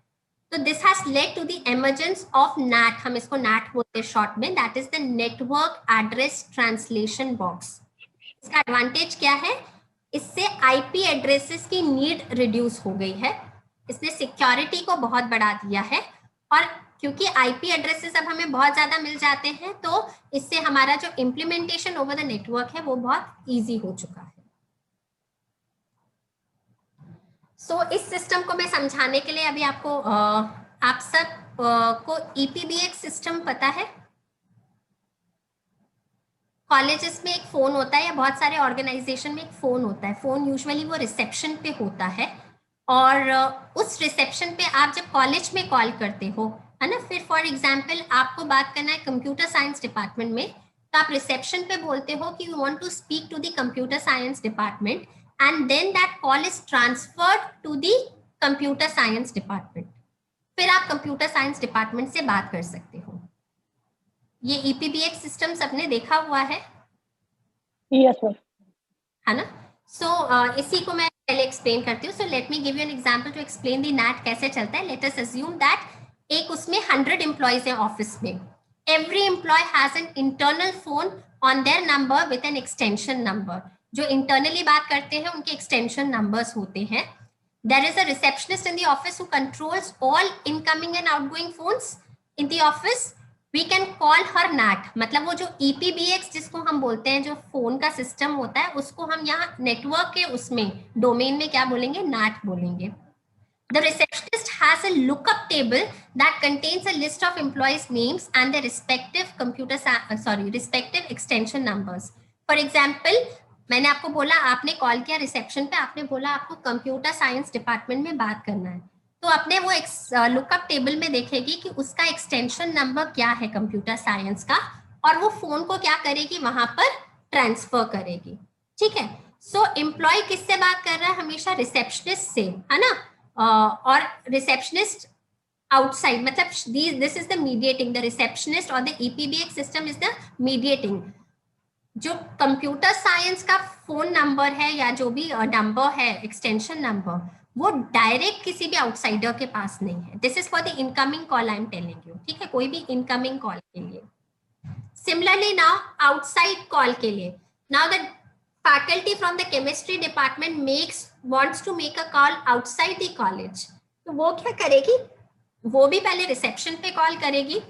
Speaker 1: तो this has led to the emergence of NAT, हम इसको नैट बोलते हैं शॉर्ट में, that is the network address translation box. इसका एडवांटेज क्या है? इससे आईपी एड्रेसेस की नीड रिड्यूस हो गई है, इसने सिक्योरिटी को बहुत बढ़ा दिया है, और क्योंकि आईपी एड्रेसेस अब हमें बहुत ज्यादा मिल जाते हैं, तो इससे हमारा जो इम्प्लीमेंटेशन ओवर द नेटवर्क है वो बहुत इजी हो चुका है। सो इस सिस्टम को मैं समझाने के लिए अभी आपको आप सब को ईपीबीएक्स सिस्टम पता है? कॉलेजेस में एक फोन होता है, या बहुत सारे ऑर्गेनाइजेशन में एक फोन होता है। फोन यूजुअली वो रिसेप्शन पे होता है, और उस रिसेप्शन पे आप जब कॉलेज में कॉल करते हो, है ना, फिर फॉर एग्जांपल आपको बात करना है कंप्यूटर साइंस डिपार्टमेंट में, तो आप रिसेप्शन पे बोलते हो कि you want to speak to the computer science department, and then that call is transferred to the computer science department. फिर आप कंप्यूटर साइंस डिपार्टमेंट से बात कर सकते हो। ये ईपीबीएक्स सिस्टम सबने देखा हुआ है?
Speaker 7: Yes, sir।
Speaker 1: है ना? सो इसी को मैं पहले एक्सप्लेन करती हूँ। So let me give you an example to explain the NAT कैसे चलता है। लेट अस अज्यूम दैट एक उसमें 100 एम्प्लॉयज है ऑफिस में। Every employ has an internal phone on their number with an extension number. जो इंटरनली बात करते हैं उनके एक्सटेंशन नंबर्स होते हैं। There is a receptionist in the office who controls all incoming and outgoing phones in the office. We can call her NAT, मतलब वो जो EPBX जिसको हम बोलते हैं, जो फोन का सिस्टम होता है, उसको हम यहाँ नेटवर्क के उसमें डोमेन में क्या बोलेंगे? NAT बोलेंगे। The receptionist has a lookup table that contains a list of employees' names and their respective extension numbers. For example, मैंने आपको बोला, आपने कॉल किया रिसेप्शन पे, आपने बोला आपको कंप्यूटर साइंस डिपार्टमेंट में बात करना है, तो अपने वो लुकअप टेबल में देखेगी कि उसका एक्सटेंशन नंबर क्या है कंप्यूटर साइंस का, और वो फोन को क्या करेगी? वहां पर ट्रांसफर करेगी, ठीक है। सो एम्प्लॉय किससे बात कर रहा है? हमेशा रिसेप्शनिस्ट से, है ना। और रिसेप्शनिस्ट आउटसाइड, मतलब this is the mediating, the receptionist और the EPBX system is the mediating. जो कंप्यूटर साइंस का फोन नंबर है या जो भी नंबर है, एक्सटेंशन नंबर, वो डायरेक्ट किसी भी आउटसाइडर के पास नहीं है. This is for the incoming call I am telling you. ठीक है, कोई भी इनकमिंग कॉल के लिए. सिमिलरली नाउ आउटसाइड कॉल के लिए, now the faculty from the chemistry department wants to make a call outside the college. तो वो क्या करेगी, वो भी पहले रिसेप्शन पे कॉल करेगी.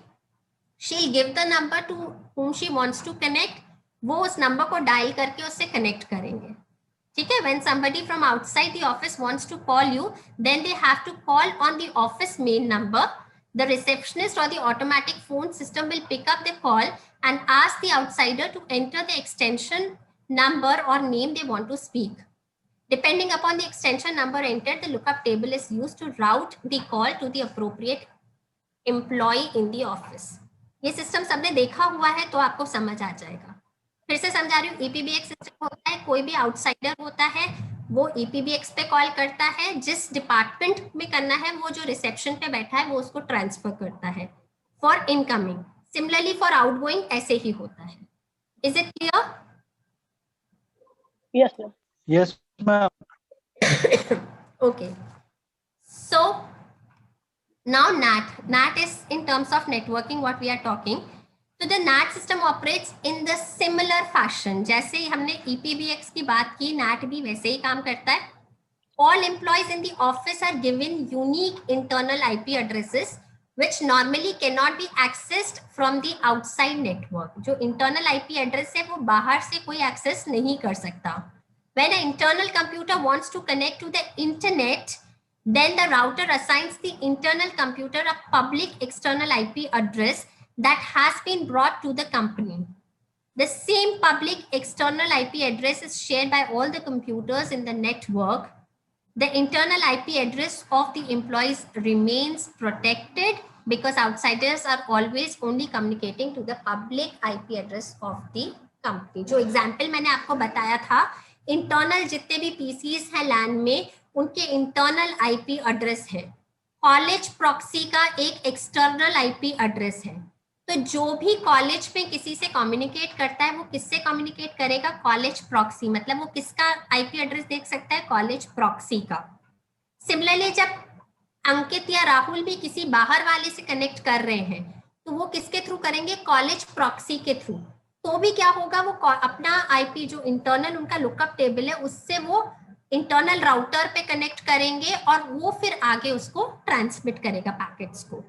Speaker 1: she'll give the number to whom she wants to connect. वो उस नंबर को डायल करके उससे कनेक्ट करेंगे. ठीक है, when somebody from outside the office wants to call you, then they have to call on the office main number. The receptionist or the automatic phone system will pick up the call and ask the outsider to enter the extension number or name they want to speak. Depending upon the extension number entered, the lookup table is used to route the call to the appropriate employee in the office. ये सिस्टम सबने देखा हुआ है तो आपको समझ आ जाएगा. फिर से समझा रही हूँ, EPBX सिस्टम होता है, कोई भी आउटसाइडर होता है वो EPBX पे कॉल करता है, जिस डिपार्टमेंट में करना है वो जो रिसेप्शन पे बैठा है वो उसको ट्रांसफर करता है for incoming. Similarly for outgoing ऐसे ही होता है. Is it clear?
Speaker 7: Yes, ma'am.
Speaker 3: Yes, ma'am.
Speaker 1: Okay. So now NAT is in terms of networking what we are talking. So the NAT system operates in the similar fashion. जैसे ही हमने EPBX की बात की, NAT भी वैसे ही काम करता है. All employees in the office are given unique internal IP addresses which normally cannot be accessed from the outside network. जो internal IP address है वो बाहर से कोई access नहीं कर सकता. When an internal computer wants to connect to the internet, then the router assigns the internal computer a public external IP address that has been brought to the company. The same public external IP address is shared by all the computers in the network. The internal IP address of the employees remains protected because outsiders are always only communicating to the public IP address of the company. जो example मैंने आपको बताया था, इंटरनल जितने भी पीसीज हैं लैन में उनके इंटरनल आईपी एड्रेस है. कॉलेज प्रॉक्सी का एक एक्सटर्नल आईपी एड्रेस है. तो जो भी कॉलेज में किसी से कम्युनिकेट करता है वो किससे कम्युनिकेट करेगा? College proxy. मतलब वो किसका आईपी एड्रेस देख सकता है? कॉलेज प्रॉक्सी का. सिमिलरली जब अंकित या राहुल भी किसी बाहर वाले से कनेक्ट कर रहे हैं तो वो किसके थ्रू करेंगे? कॉलेज प्रॉक्सी के थ्रू. तो भी क्या होगा, वो अपना आईपी जो इंटरनल उनका लुकअप टेबल है उससे वो इंटरनल राउटर पे कनेक्ट करेंगे और वो फिर आगे उसको ट्रांसमिट करेगा पैकेट्स को.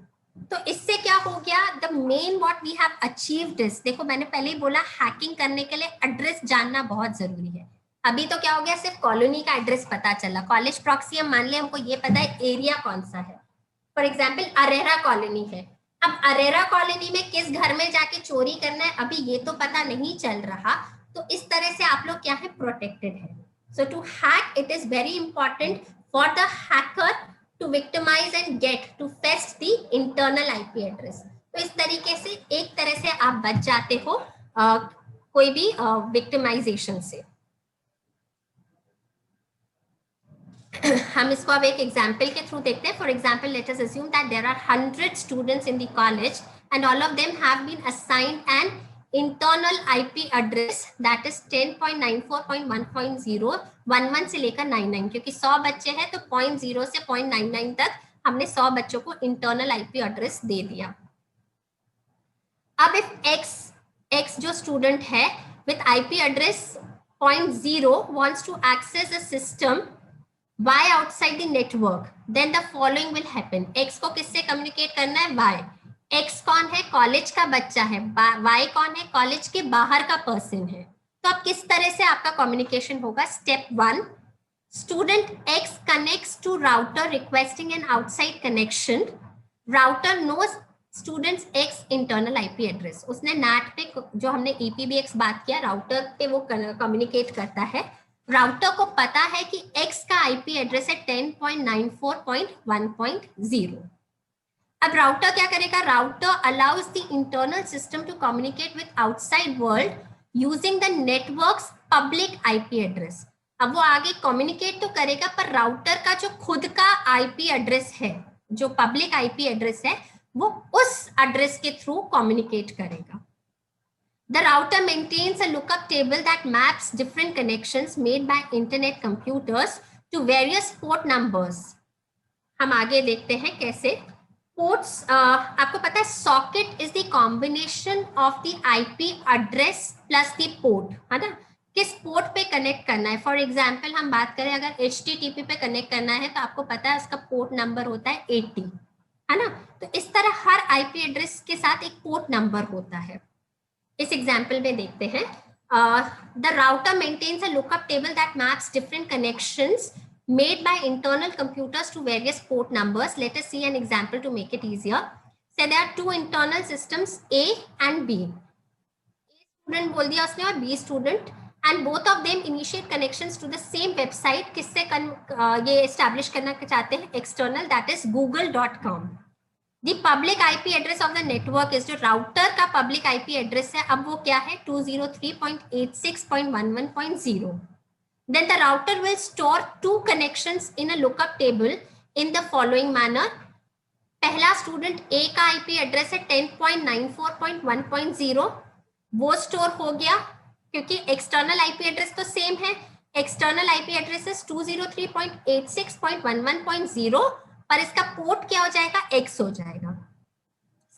Speaker 1: तो इससे क्या हो गया? The main what we have achieved is, देखो मैंने पहले ही बोला हैकिंग करने के लिए एड्रेस जानना बहुत जरूरी है. अभी तो क्या हो गया, सिर्फ कॉलोनी का एड्रेस पता चला. कॉलेज प्रॉक्सी हम मान ले हमको ये पता है एरिया कौन सा है. फॉर एग्जाम्पल अरेरा कॉलोनी है. अब अरेरा कॉलोनी में किस घर में जाके चोरी करना है अभी ये तो पता नहीं चल रहा. तो इस तरह से आप लोग क्या है, प्रोटेक्टेड है. So to hack it is very important for the hacker to victimise and get to fetch the internal IP address. तो इस तरीके से एक तरह से आप बच जाते हो कोई भी विक्टिमाइजेशन से. हम इसको अब एक एग्जाम्पल के थ्रू देखते हैं. For example let us assume that there are 100 students in the college and all of them have been assigned an internal IP address that is 10.94.1.0 11 से लेकर 99, क्योंकि 100 बच्चे हैं तो 0.0 से 0.99 तक हमने 100 बच्चों को इंटरनल आईपी एड्रेस दे दिया. अब इफ x जो स्टूडेंट है with IP address 0.0 wants to access a system Y outside the network, then the following will happen. X को किससे कम्युनिकेट करना है? Y. X कौन है? कॉलेज का बच्चा है. Y कौन है? कॉलेज के बाहर का पर्सन है. तो अब किस तरह से आपका कम्युनिकेशन होगा? Step 1, student X connects to router requesting an outside connection. Router knows students X internal IP address. उसने NAT पे जो हमने EPBX बात किया, राउटर पे वो कम्युनिकेट करता है. राउटर को पता है कि X का आईपी एड्रेस है 10.94.1.0. अब राउटर क्या करेगा? Router allows the internal system to communicate with outside world using the networks public IP address. अब वो आगे कम्युनिकेट तो करेगा पर राउटर का जो खुद का आईपी एड्रेस है, जो पब्लिक आईपी एड्रेस है, वो उस एड्रेस के थ्रू कम्युनिकेट करेगा. The router maintains a lookup table that maps different connections made by internet computers to various port numbers. हम आगे देखते हैं कैसे ports. आपको पता है socket is the combination of the IP address plus the port, है ना? किस पोर्ट पे कनेक्ट करना है. फॉर एग्जांपल हम बात करें अगर HTTP पे कनेक्ट करना है तो आपको पता है उसका पोर्ट नंबर होता है 80, है ना? तो इस तरह हर आईपी एड्रेस के साथ एक पोर्ट नंबर होता है. इस एग्जाम्पल में देखते हैं. The router maintains a lookup table that maps different connections made by internal computers to various port numbers. Let us see an example to make it easier. Say there are two internal systems A and B. A student बोल दिया उसने और B student, and both of them initiate connections to the same website. किससे ये establish करना चाहते हैं? External, that is google.com. The public IP address of the network is जो router का public IP address है, अब वो क्या है? 203.86.11.0. Then the router will store two connections in a lookup table in the following manner. पहला स्टूडेंट A का IP एड्रेस है 10.94.1.0, वो स्टोर हो गया क्योंकि एक्सटर्नल IP एड्रेस तो सेम है. एक्सटर्नल IP एड्रेस है 203.86.11.0 पर इसका पोर्ट क्या हो जाएगा? X हो जाएगा.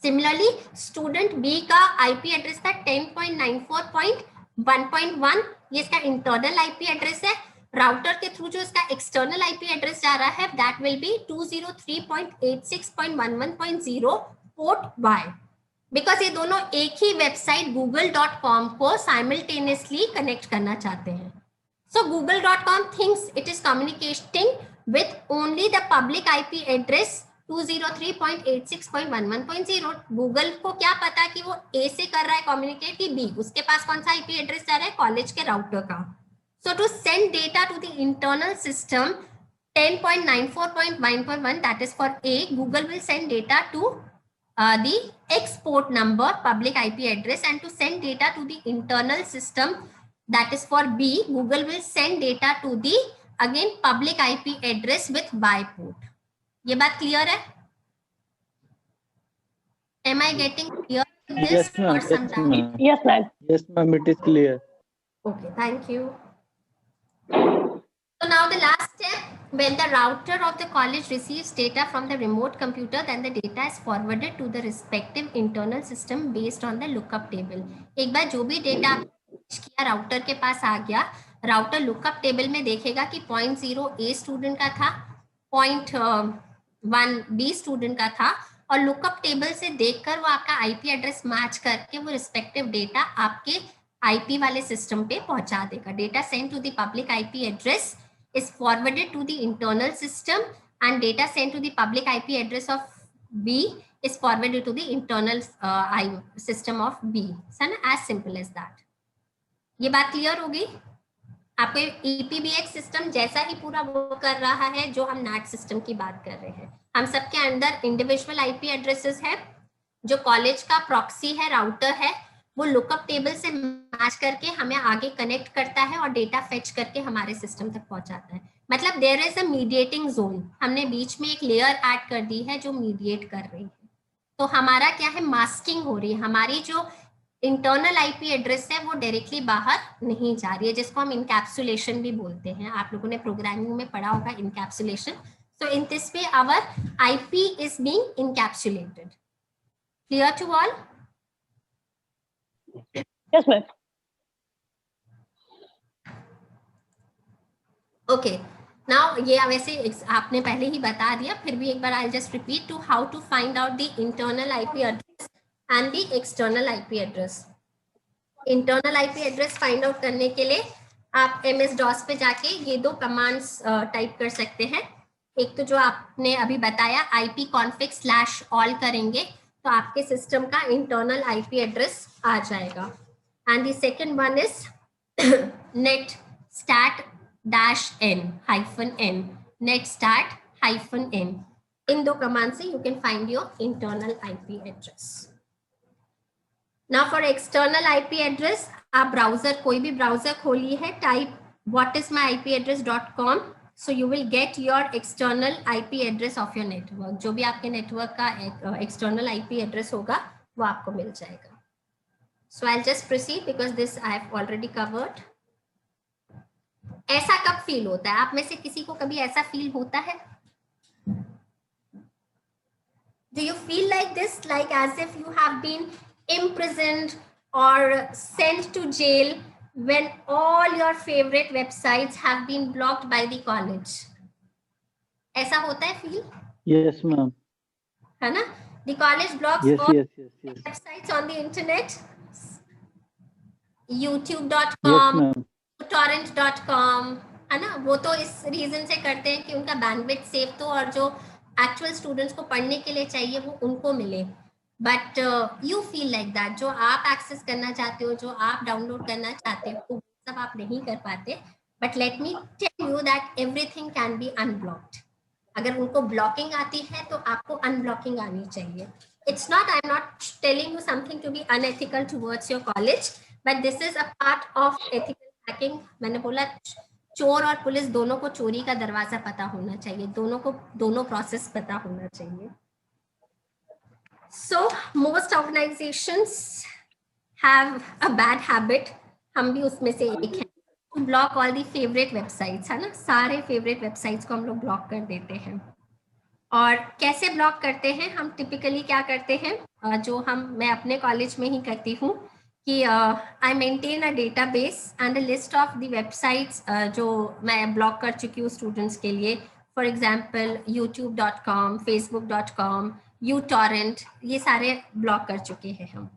Speaker 1: सिमिलरली स्टूडेंट B का IP एड्रेस था 10.94.1.1, ये इसका इंटरनल आईपी एड्रेस है. राउटर के थ्रू जो इसका एक्सटर्नल आईपी एड्रेस जा रहा है that will be 203.86.11.0 port Y, because ये दोनों एक ही वेबसाइट google.com को साइमल्टेनियसली कनेक्ट करना चाहते हैं. सो google.com thinks it is communicating with only the public IP address 203.86.11.0. Google को क्या पता कि वो ए से कर रहा है कम्युनिकेट कि बी, उसके पास कौन सा आईपी एड्रेस जा रहा है? कॉलेज के राउटर का. So to send data to the internal system 10.94.1.1 that is for A, Google will send data to the export number public IP address, and to send data to the internal system that is for B, Google will send data to the again public IP address with by port. ये बात क्लियर है? Am I getting clear with this?
Speaker 3: Yes, ma'am.
Speaker 1: Or some doubt?
Speaker 7: Yes, ma'am.
Speaker 3: Yes, ma'am. It is clear.
Speaker 1: Okay, thank you. So now the last step, when the router of the college receives data from the remote computer, then the data is forwarded to the respective internal system based on the lookup table. एक बार जो भी डेटा किया राउटर के पास आ गया, राउटर लुकअप टेबल में देखेगा कि 0.0 A स्टूडेंट का था, 0.1 B स्टूडेंट का था, और लुकअप टेबल से देखकर वो आपका आईपी एड्रेस मैच करके वो रिस्पेक्टिव डेटा आपके आईपी वाले सिस्टम पे पहुंचा देगा. Data send to the public IP address is forwarded to the internal system and data send to the public IP address of B is forwarded to the internal system of B. Sir ना, एज सिंपल एज दैट. ये बात क्लियर होगी? आपको EPBX सिस्टम जैसा ही पूरा वो कर रहा है जो हम NAT सिस्टम की बात कर रहे हैं. हम सबके अंदर इंडिविजुअल आईपी एड्रेसेस है. जो कॉलेज का प्रॉक्सी है, राउटर है, वो लुकअप टेबल से मैच करके हमें आगे कनेक्ट करता है और डेटा फेच करके हमारे सिस्टम तक पहुंचाता है. मतलब there is a mediating zone. हमने बीच में एक लेयर ऐड कर दी है जो मीडिएट कर रही है. तो हमारा क्या है? मास्किंग हो रही है. हमारी जो इंटरनल आईपी एड्रेस है वो डायरेक्टली बाहर नहीं जा रही है, जिसको हम इनकैप्सुलेशन भी बोलते हैं. आप लोगों ने प्रोग्रामिंग में पढ़ा होगा encapsulation. So in this way our IP is being encapsulated. Clear to all?
Speaker 7: Yes, ma'am.
Speaker 1: Okay, now ये वैसे आपने पहले ही बता दिया, फिर भी एक बार I just repeat to how to find out the internal IP address and the external IP address. Internal IP address find out करने के लिए आप MS-DOS पे जाके ये दो कमांड्स टाइप कर सकते हैं. एक तो जो आपने अभी बताया ipconfig/all करेंगे तो आपके सिस्टम का इंटरनल IP एड्रेस आ जाएगा. And the second one is netstat-n-n, netstat-n. इन दो कमांड से you can find your internal IP address. Now for external IP address, आप ब्राउजर कोई भी ब्राउजर खोलिए है, type whatismyipaddress.com, so you will get your external IP address of your network. जो भी आपके नेटवर्क का external IP address होगा वो आपको मिल जाएगा. So I'll just proceed because this I have already covered. ऐसा कब फील होता है? आप में से किसी को कभी ऐसा फील होता है? Do you feel like this, like as if you have been imprisoned or sent to jail when all your favorite websites have been blocked by the college? ऐसा होता है feel?
Speaker 3: Yes, ma'am.
Speaker 1: है ना? The college blocks
Speaker 3: Yes,
Speaker 1: all
Speaker 3: yes.
Speaker 1: websites on the internet.
Speaker 3: Yes,
Speaker 1: YouTube.com,
Speaker 3: ma'am.
Speaker 1: torrent.com, है ना? वो तो इस रीजन से करते हैं कि उनका बैंडविड्थ सेव तो और जो एक्चुअल स्टूडेंट्स को पढ़ने के लिए चाहिए वो उनको मिले. But you feel like that, जो आप एक्सेस करना चाहते हो, जो आप डाउनलोड करना चाहते हो, वो सब आप नहीं कर पाते. But let me tell you that everything can be unblocked. अगर उनको ब्लॉकिंग आती है तो आपको अनब्लॉकिंग आनी चाहिए. It's not, I'm not telling you something to be unethical towards your college, but this is a part of ethical hacking. मैंने बोला चोर और पुलिस दोनों को चोरी का दरवाजा पता होना चाहिए, दोनों को दोनों प्रोसेस पता होना चाहिए. So most organizations have a bad habit, हम भी उसमें से एक हैं, to block all the favorite websites, है ना? सारे favorite websites को हम लोग ब्लॉक कर देते हैं. और कैसे ब्लॉक करते हैं? हम टिपिकली क्या करते हैं, जो मैं अपने कॉलेज में ही करती हूँ कि I maintain a database and a list of the websites जो मैं ब्लॉक कर चुकी हूँ स्टूडेंट्स के लिए. For example youtube.com, facebook.com, uTorrent, ये सारे ब्लॉक कर चुके हैं हम.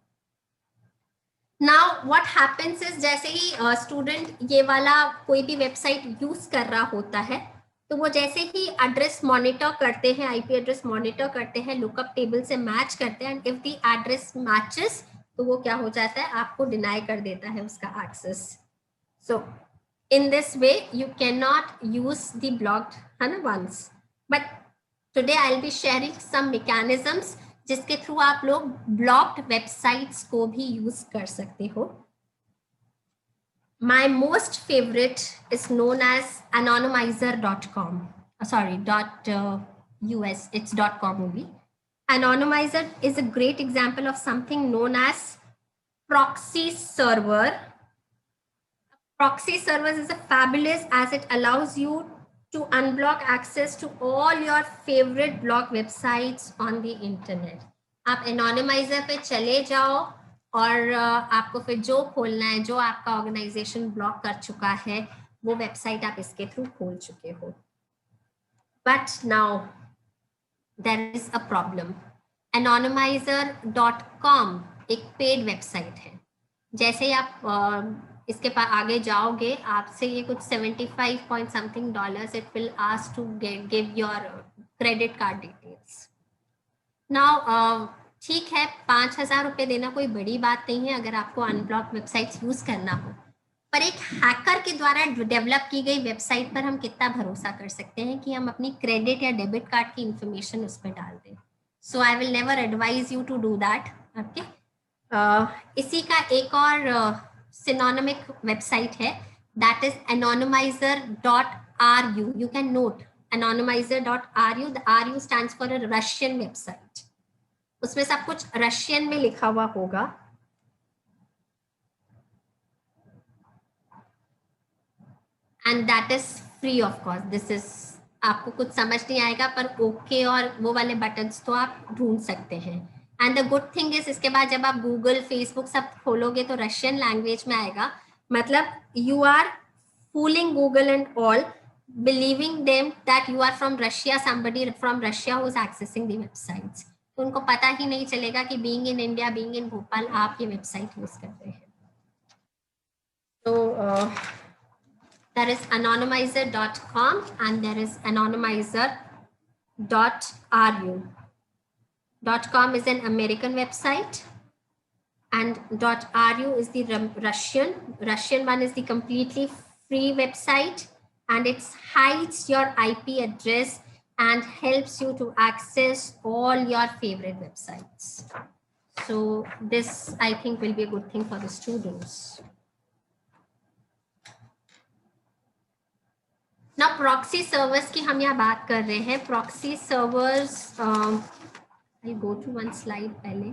Speaker 1: नाउ व्हाट हैपेंस इज, जैसे ही स्टूडेंट ये वाला कोई भी वेबसाइट यूज कर रहा होता है तो वो जैसे ही एड्रेस मॉनिटर करते हैं, आईपी एड्रेस मॉनिटर करते हैं, लुकअप टेबल से मैच करते हैं, and if the address matches तो वो क्या हो जाता है, आपको डिनाई कर देता है उसका access. So in this way you can not use the blocked, है ना, once. But today I will be sharing some mechanisms जिसके थ्रू आप लोग ब्लॉक्ड वेबसाइट्स को भी यूज कर सकते हो. My most favorite is known as anonymizer.com. Sorry, .us. It's .com only. Anonymizer is a great example of something known as proxy server. Proxy servers is a fabulous as it allows you to unblock access to all your favorite block websites on the internet. आप anonymizer पे चले जाओ और आपको फिर जो खोलना है, जो आपका ऑर्गेनाइजेशन ब्लॉक कर चुका है, वो वेबसाइट आप इसके थ्रू खोल चुके हो. But now there is a problem. anonymizer.com एक पेड वेबसाइट है. जैसे ही आप इसके पास आगे जाओगे, आपसे ये कुछ 75 point something dollars it will ask to give your credit card details. Now ठीक है, 5,000 रुपये देना कोई बड़ी बात नहीं है अगर आपको अनब्लॉक वेबसाइट्स यूज करना हो, पर एक हैकर के द्वारा डेवलप की गई वेबसाइट पर हम कितना भरोसा कर सकते हैं कि हम अपनी क्रेडिट या डेबिट कार्ड की इंफॉर्मेशन उस पर डाल दें. So I will never advise you to do that. Okay, इसी का एक और सिनोनिमिक वेबसाइट है, that is anonymizer.ru. You can note anonymizer.ru. The RU stands for a Russian website. उसमें सब कुछ रशियन में लिखा हुआ होगा. And that is free of cost. This is, आपको कुछ समझ नहीं आएगा पर ओके और वो वाले बटन्स तो आप ढूंढ सकते हैं. And the good thing is, इसके बाद जब आप गूगल, फेसबुक सब खोलोगे तो रशियन लैंग्वेज में आएगा. मतलब you are fooling Google and all, believing them that you are from Russia, somebody from Russia who is accessing the websites. तो उनको पता ही नहीं चलेगा कि being in India, being in Bhopal, आप ये वेबसाइट यूज कर रहे हैं. So there is anonymizer.com and there is anonymizer.ru. .com is an American website and .ru is the Russian. Russian one is the completely free website and it hides your IP address and helps you to access all your favorite websites. So this I think will be a good thing for the students. Now proxy servers की हम यहाँ बात कर रहे हैं. Proxy servers, I'll go to one slide पहले.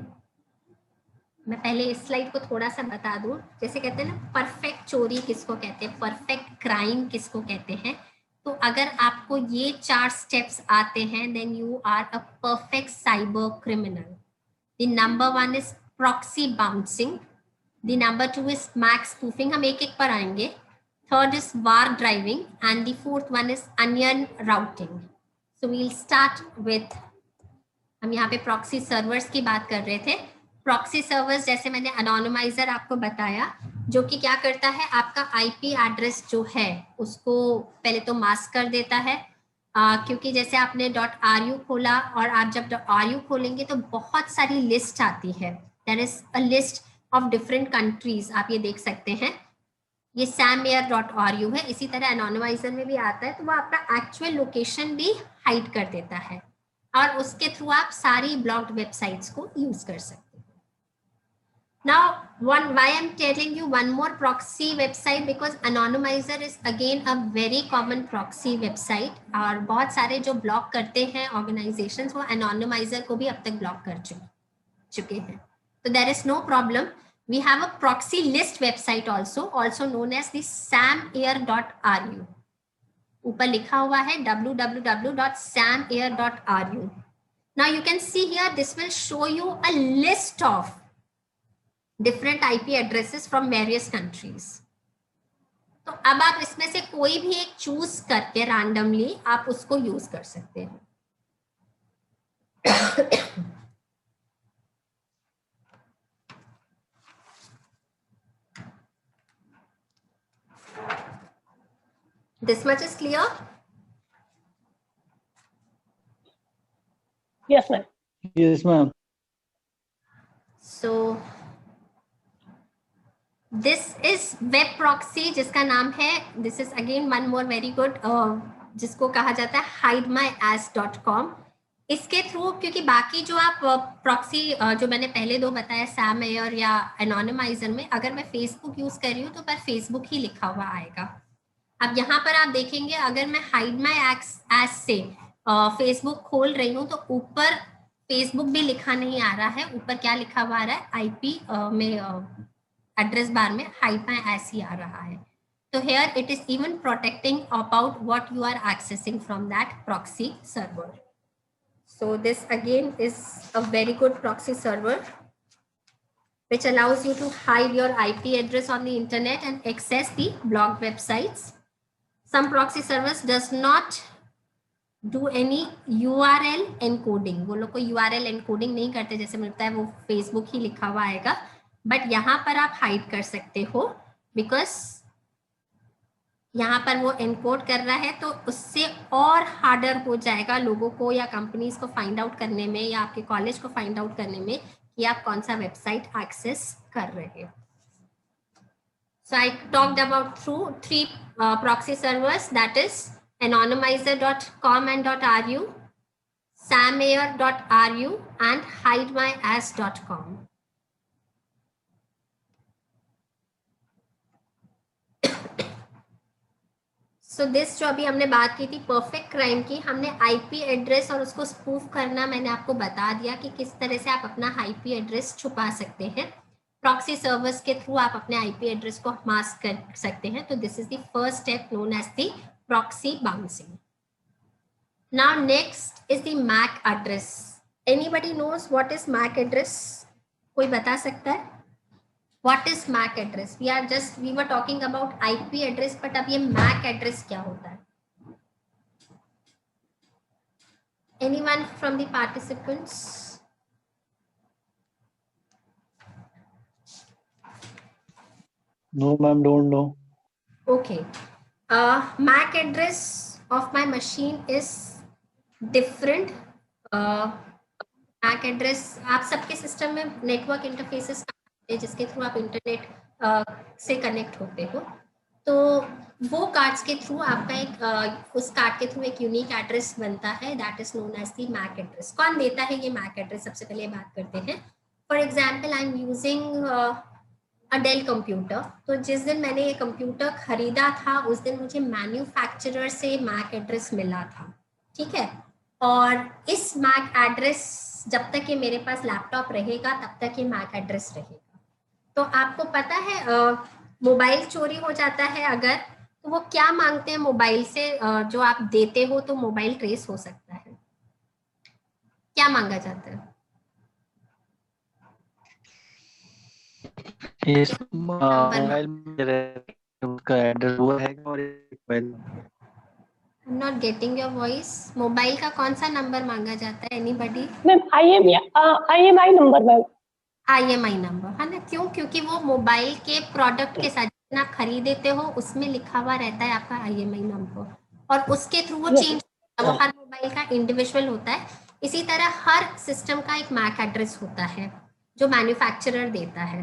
Speaker 1: मैं पहले इस स्लाइड को थोड़ा सा बता दूं, जैसे कहते हैं ना परफेक्ट चोरी किसको कहते हैं, परफेक्ट क्राइम किसको कहते हैं। तो अगर आपको ये 4 स्टेप्स आते हैं then you are a perfect cyber criminal. The number 1 is proxy bouncing, the number 2 is MAC spoofing, हम एक एक पर आएंगे, third is war driving and the fourth one is onion routing. So we'll start with, हम यहाँ पे प्रॉक्सी सर्वर्स की बात कर रहे थे। प्रॉक्सी सर्वर्स जैसे मैंने एनोनिमाइजर आपको बताया, जो कि क्या करता है, आपका आईपी एड्रेस जो है उसको पहले तो मास्क कर देता है, क्योंकि जैसे आपने .ru खोला और आप जब .ru खोलेंगे तो बहुत सारी लिस्ट आती है, there is a list of different countries, आप ये देख सकते हैं, ये samair.ru है। इसी तरह एनोनिमाइजर में भी आता है, तो वो आपका एक्चुअल लोकेशन भी हाइड कर देता है और उसके थ्रू आप सारी ब्लॉक्ड वेबसाइट्स को यूज कर सकते हैं। Now, why I'm telling you one more proxy website, because anonymizer is again a very common proxy website, और बहुत सारे जो ब्लॉक करते हैं ऑर्गेनाइजेशंस वो anonymizer को भी अब तक ब्लॉक कर चुके हैं, तो there is no problem. We have a proxy list website also known as the samair.ru. ऊपर लिखा हुआ है www.samair.ru. Now you can see here, this will show you a list of different IP addresses from various countries. तो अब आप इसमें से कोई भी एक चूज करके रैंडमली आप उसको यूज कर सकते हैं। This much is clear?
Speaker 7: Yes, ma'am.
Speaker 3: Yes, ma'am.
Speaker 1: So this is web proxy जिसका नाम है, this is again one more very good, जिसको कहा जाता है hidemyass.com। इसके थ्रू, क्योंकि बाकी जो आप प्रॉक्सी जो मैंने पहले दो बताया SAMAIR या एनोनिमाइजर में, अगर मैं फेसबुक यूज कर रही हूँ तो पर फेसबुक ही लिखा हुआ आएगा। अब यहाँ पर आप देखेंगे, अगर मैं hidemyass से फेसबुक खोल रही हूँ तो ऊपर फेसबुक भी लिखा नहीं आ रहा है, ऊपर क्या लिखा हुआ आ रहा है, आईपी में एड्रेस बार में hidemyass ही आ रहा है। तो here it is even protecting about what you are accessing from that proxy server. So this again is a very good proxy server which allows you to hide your IP address on the internet and access the blocked websites. Some proxy servers does not do any URL encoding, वो लोग को URL encoding नहीं करते, जैसे मिलता है वो Facebook ही लिखा हुआ आएगा, बट यहाँ पर आप हाइड कर सकते हो, बिकॉज यहाँ पर वो एनकोड कर रहा है, तो उससे और हार्डर हो जाएगा लोगों को या कंपनीज को फाइंड आउट करने में, या आपके कॉलेज को फाइंड आउट करने में कि आप कौन सा वेबसाइट एक्सेस कर रहे हो। So I talked about through 3 proxy servers, that is anonymizer.com and .ru, samair.ru and hidemyass.com. So this जो अभी हमने बात की थी परफेक्ट क्राइम की, हमने आईपी एड्रेस और उसको स्पूफ करना मैंने आपको बता दिया कि किस तरह से आप अपना आईपी एड्रेस छुपा सकते हैं। प्रॉक्सी सर्वर्स के थ्रू आप अपने आईपी एड्रेस को मास्क कर सकते हैं। तो this is the first step known as the proxy bouncing. Now next is the MAC address. Anybody knows what is MAC address? कोई बता सकता है? What is MAC address? We were talking about IP address, but अब ये MAC address क्या होता है? Anyone from the participants?
Speaker 3: No, ma'am, don't know.
Speaker 1: Okay. MAC address of my machine is different. MAC address आप सबके सिस्टम में नेटवर्क इंटरफेसेस जिसके थ्रू आप इंटरनेट से कनेक्ट होते हो, तो वो कार्ड्स के थ्रू आपका एक उस कार्ड के थ्रू एक यूनिक एड्रेस बनता है, that is known as the MAC address. कौन देता है ये मैक एड्रेस? सबसे पहले बात करते हैं। For example I am using a del computer, तो जिस दिन मैंने ये कंप्यूटर खरीदा था उस दिन मुझे मैन्युफैक्चरर से मैक एड्रेस मिला था, ठीक है। और इस मैक एड्रेस जब तक ये मेरे पास लैपटॉप रहेगा तब तक ये मैक एड्रेस रहेगा। तो आपको पता है मोबाइल चोरी हो जाता है अगर, तो वो क्या मांगते हैं मोबाइल से, जो आप देते हो तो मोबाइल ट्रेस हो सकता है, क्या मांगा जाता है?
Speaker 3: इस मोबाइल में उसका एड्रेस वो है और
Speaker 1: I'm not getting your voice. Mobile का कौन सा नंबर मांगा जाता है? Anybody?
Speaker 7: Ma'am IMI number ma'am.
Speaker 1: IMI number है ना, क्यों? क्योंकि वो मोबाइल के प्रोडक्ट के साथ जितना आप खरीदेते हो उसमें लिखा हुआ रहता है आपका IMI नंबर, और उसके थ्रू वो चेंज, वो हर मोबाइल का इंडिविजुअल होता है। इसी तरह हर सिस्टम का एक मैक एड्रेस होता है जो मैन्युफैक्चरर देता है।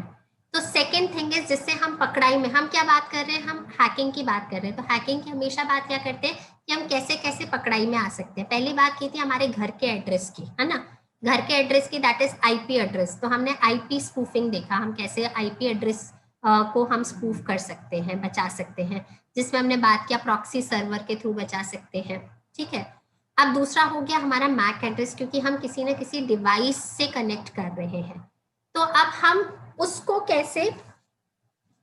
Speaker 1: तो सेकेंड थिंग इज, जिससे हम पकड़ाई में, हम क्या बात कर रहे हैं, हम हैकिंग की बात कर रहे हैं। तो हैकिंग की हमेशा बात क्या करते हैं कि हम कैसे कैसे पकड़ाई में आ सकते हैं। पहली बात की थी हमारे घर के एड्रेस की, है ना, घर के एड्रेस की, दैट इज IP एड्रेस। तो हमने IP स्पूफिंग देखा, हम कैसे IP एड्रेस को हम स्पूफ कर सकते हैं, बचा सकते हैं, जिसमें हमने बात किया प्रॉक्सी सर्वर के थ्रू बचा सकते हैं, ठीक है। अब दूसरा हो गया हमारा मैक एड्रेस, क्योंकि हम किसी न किसी डिवाइस से कनेक्ट कर रहे हैं। तो अब हम उसको कैसे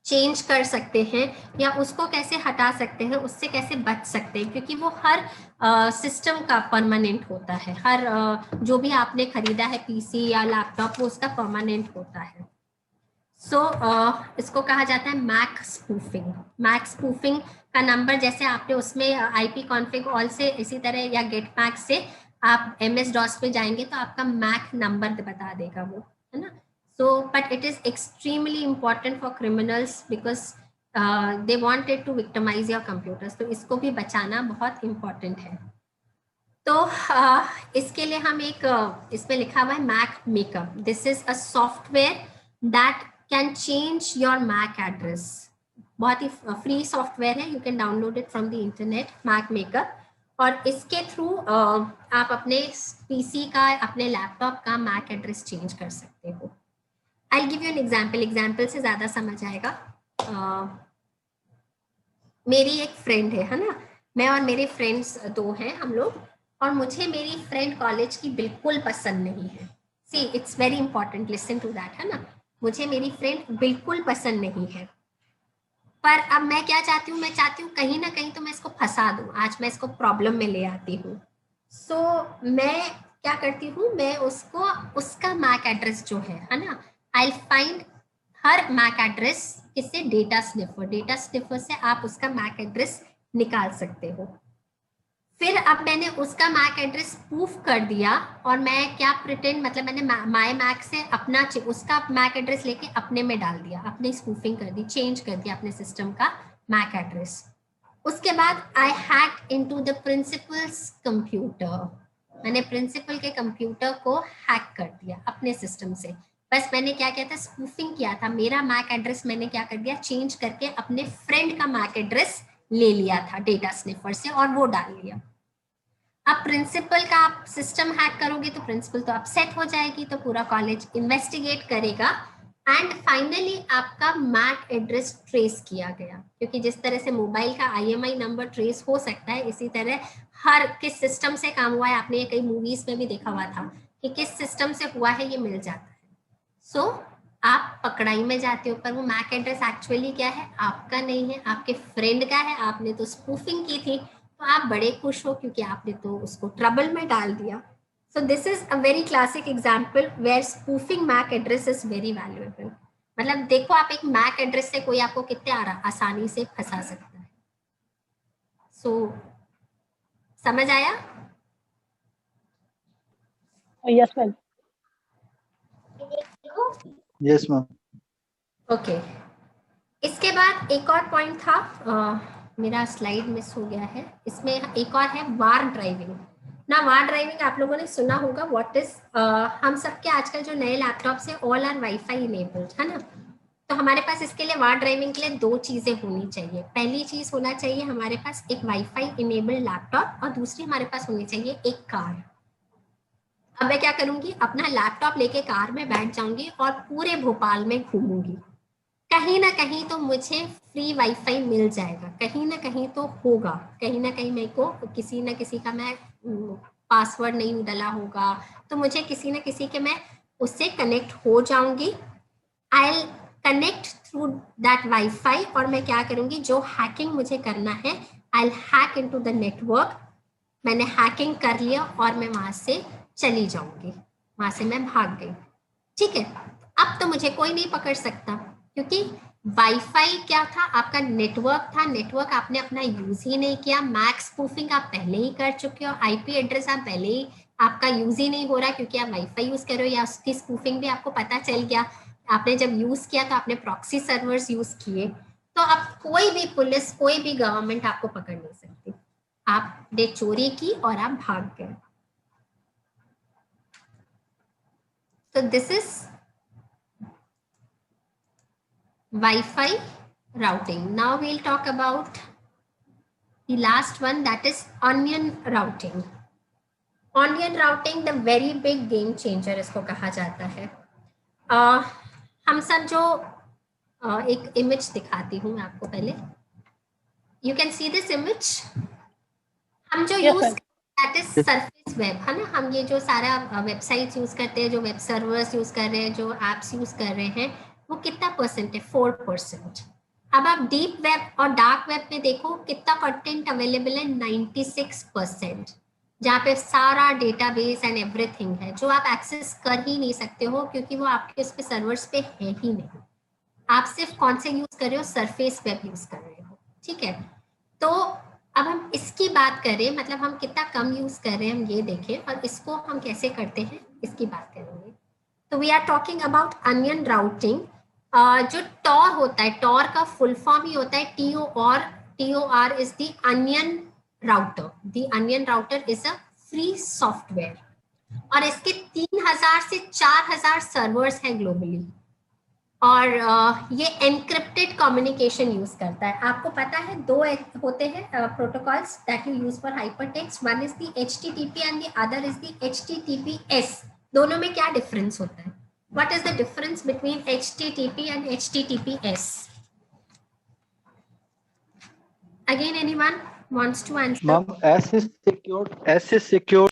Speaker 1: चेंज कर सकते हैं या उसको कैसे हटा सकते हैं, उससे कैसे बच सकते हैं, क्योंकि वो हर सिस्टम का परमानेंट होता है। हर जो भी आपने खरीदा है PC या लैपटॉप, वो उसका परमानेंट होता है। सो इसको कहा जाता है मैक स्पूफिंग। मैक स्पूफिंग का नंबर, जैसे आपने उसमें IP कॉन्फ़िग ऑल से, इसी तरह या गेट मैक से आप MS-DOS पे जाएंगे तो आपका मैक नंबर बता देगा वो, है ना। So, but it is extremely important for criminals because they wanted to victimize your computers. तो इसको भी बचाना बहुत important है। तो इसके लिए हम एक इसमें लिखा हुआ है MAC maker. This is a software that can change your MAC address. बहुत ही फ्री सॉफ्टवेयर है, you can download it from the internet, MAC maker. और इसके थ्रू आप अपने PC का, अपने लैपटॉप का मैक एड्रेस चेंज कर सकते हो। I'll give you an example. Example से ज्यादा समझ आएगा। मेरी एक फ्रेंड है ना, मैं और मेरे फ्रेंड्स 2 हैं हम लोग, और मुझे मेरी फ्रेंड कॉलेज की बिल्कुल पसंद नहीं है। See, it's very important, listen to that, है ना। मुझे मेरी फ्रेंड बिल्कुल पसंद नहीं है, पर अब मैं क्या चाहती हूँ, मैं चाहती हूँ कहीं ना कहीं तो मैं इसको फंसा दूँ, आज मैं इसको प्रॉब्लम में ले आती हूँ। सो मैं क्या करती हूँ, मैं उसको, उसका मैक एड्रेस जो है ना, I'll find हर मैक एड्रेस किससे, डेटा स्निफर। डेटा स्निफर से आप उसका मैक एड्रेस निकाल सकते हो। फिर अब मैंने उसका मैक एड्रेस स्पूफ कर दिया, और मैं क्या प्रिटेंड, मतलब मैंने माय मैक से अपना उसका मैक एड्रेस लेके अपने में डाल दिया, अपनी स्पूफिंग कर दी, चेंज कर दिया अपने सिस्टम का मैक एड्रेस। उसके बाद I hack into the principal's computer. मैंने प्रिंसिपल के कंप्यूटर को हैक कर दिया अपने सिस्टम से। बस मैंने क्या किया था, स्पूफिंग किया था। मेरा मैक एड्रेस मैंने क्या कर दिया, चेंज करके अपने फ्रेंड का मैक एड्रेस ले लिया था डेटा स्निफर से, और वो डाल लिया। अब प्रिंसिपल का आप सिस्टम हैक करोगे तो प्रिंसिपल तो अपसेट हो जाएगी, तो पूरा कॉलेज इन्वेस्टिगेट करेगा, एंड फाइनली आपका मैक एड्रेस ट्रेस किया गया। क्योंकि जिस तरह से मोबाइल का IMI नंबर ट्रेस हो सकता है, इसी तरह हर किस सिस्टम से काम हुआ है, आपने ये कई मूवीज में भी देखा हुआ था कि किस सिस्टम से हुआ है, ये मिल जाता है। सो आप पकड़ाई में जाते हो, पर वो मैक एड्रेस एक्चुअली क्या है, आपका नहीं है, आपके फ्रेंड का है। आपने तो स्पूफिंग की थी, तो आप बड़े खुश हो क्योंकि आपने तो उसको ट्रबल में डाल दिया। So this is a very classic example where spoofing MAC address is very valuable. मतलब देखो, आप एक MAC एड्रेस से कोई आपको कितने आसानी से फंसा सकता है। So समझ आया?
Speaker 7: Yes ma'am.
Speaker 3: Yes ma'am.
Speaker 1: Okay, इसके बाद एक और पॉइंट था, मेरा स्लाइड मिस हो गया है, इसमें एक और है वार ड्राइविंग ना। वार ड्राइविंग आप लोगों ने सुना होगा, व्हाट इज, हम सबके आजकल जो नए लैपटॉप्स है ऑल आर वाईफाई इनेबल्ड, है ना। तो हमारे पास इसके लिए, वार ड्राइविंग के लिए 2 चीजें होनी चाहिए। पहली चीज होना चाहिए हमारे पास एक वाईफाई इनेबल्ड लैपटॉप, और दूसरी हमारे पास होनी चाहिए एक कार। अब मैं क्या करूंगी, अपना लैपटॉप लेके कार में बैठ जाऊंगी और पूरे भोपाल में घूमूंगी। कहीं ना कहीं तो मुझे फ्री वाईफाई मिल जाएगा, कहीं ना कहीं तो होगा, कहीं ना कहीं मेरे को किसी ना किसी का मैं पासवर्ड नहीं डला होगा, तो मुझे किसी न किसी के मैं उससे कनेक्ट हो जाऊंगी। I will connect through that wifi, और मैं क्या करूंगी, जो हैकिंग मुझे करना है, I will hack into the network. मैंने हैकिंग कर लिया और मैं वहां से चली जाऊंगी, वहां से मैं भाग गई। ठीक है, अब तो मुझे कोई नहीं पकड़ सकता, क्योंकि वाईफाई क्या था, आपका नेटवर्क था, नेटवर्क आपने अपना यूज ही नहीं किया। मैक स्पूफिंग आप पहले ही कर चुके हो, आईपी एड्रेस आप पहले ही आपका यूज ही नहीं हो रहा क्योंकि आप वाईफाई यूज कर रहे हो, या उसकी स्पूफिंग भी आपको पता चल गया। आपने जब यूज किया तो आपने प्रॉक्सी सर्वर्स यूज किए, तो अब कोई भी पुलिस, कोई भी गवर्नमेंट आपको पकड़ नहीं सकती। आपने चोरी की और आप भाग गए। तो this is Wi-Fi routing. Now we'll talk about the last one, that is onion routing. Onion routing, the very big game changer इसको कहा जाता है। हम सब जो एक इमेज दिखाती हूँ मैं आपको पहले। You can see this image. हम जो
Speaker 7: Yes,
Speaker 1: use
Speaker 7: ma'am.
Speaker 1: That is surface web, है ना। हम ये जो सारा वेबसाइट्स यूज करते हैं, जो वेब सर्वर्स यूज कर रहे हैं, जो एप्स यूज कर रहे हैं, वो कितना परसेंट है? 4%। अब आप डीप वेब और डार्क वेब में देखो कितना कंटेंट अवेलेबल है, 96%, जहाँ पे सारा डेटाबेस एंड एवरीथिंग है, जो आप एक्सेस कर ही नहीं सकते हो क्योंकि वो आपके उस पे सर्वर्स पे है ही नहीं। आप सिर्फ कौन से यूज कर रहे हो? सरफेस वेब यूज कर रहे हो। ठीक है, तो अब हम इसकी बात करें, मतलब हम कितना कम यूज कर रहे हैं, हम ये देखें, और इसको हम कैसे करते हैं इसकी बात करेंगे। तो we are talking about onion routing. जो टॉर होता है, टॉर का फुल फॉर्म ही होता है TOR is the onion router. The onion router is a free software, और इसके 3000 से 4000 सर्वर्स हैं ग्लोबली, और ये एनक्रिप्टेड कम्युनिकेशन यूज करता है। आपको पता है दो होते हैं protocols that you use for hypertext, one is the HTTP and the other is the HTTPS। दोनों में क्या डिफरेंस होता है? What is the difference between HTTP and HTTPS? Again anyone wants to answer?
Speaker 3: Ma'am S is secured.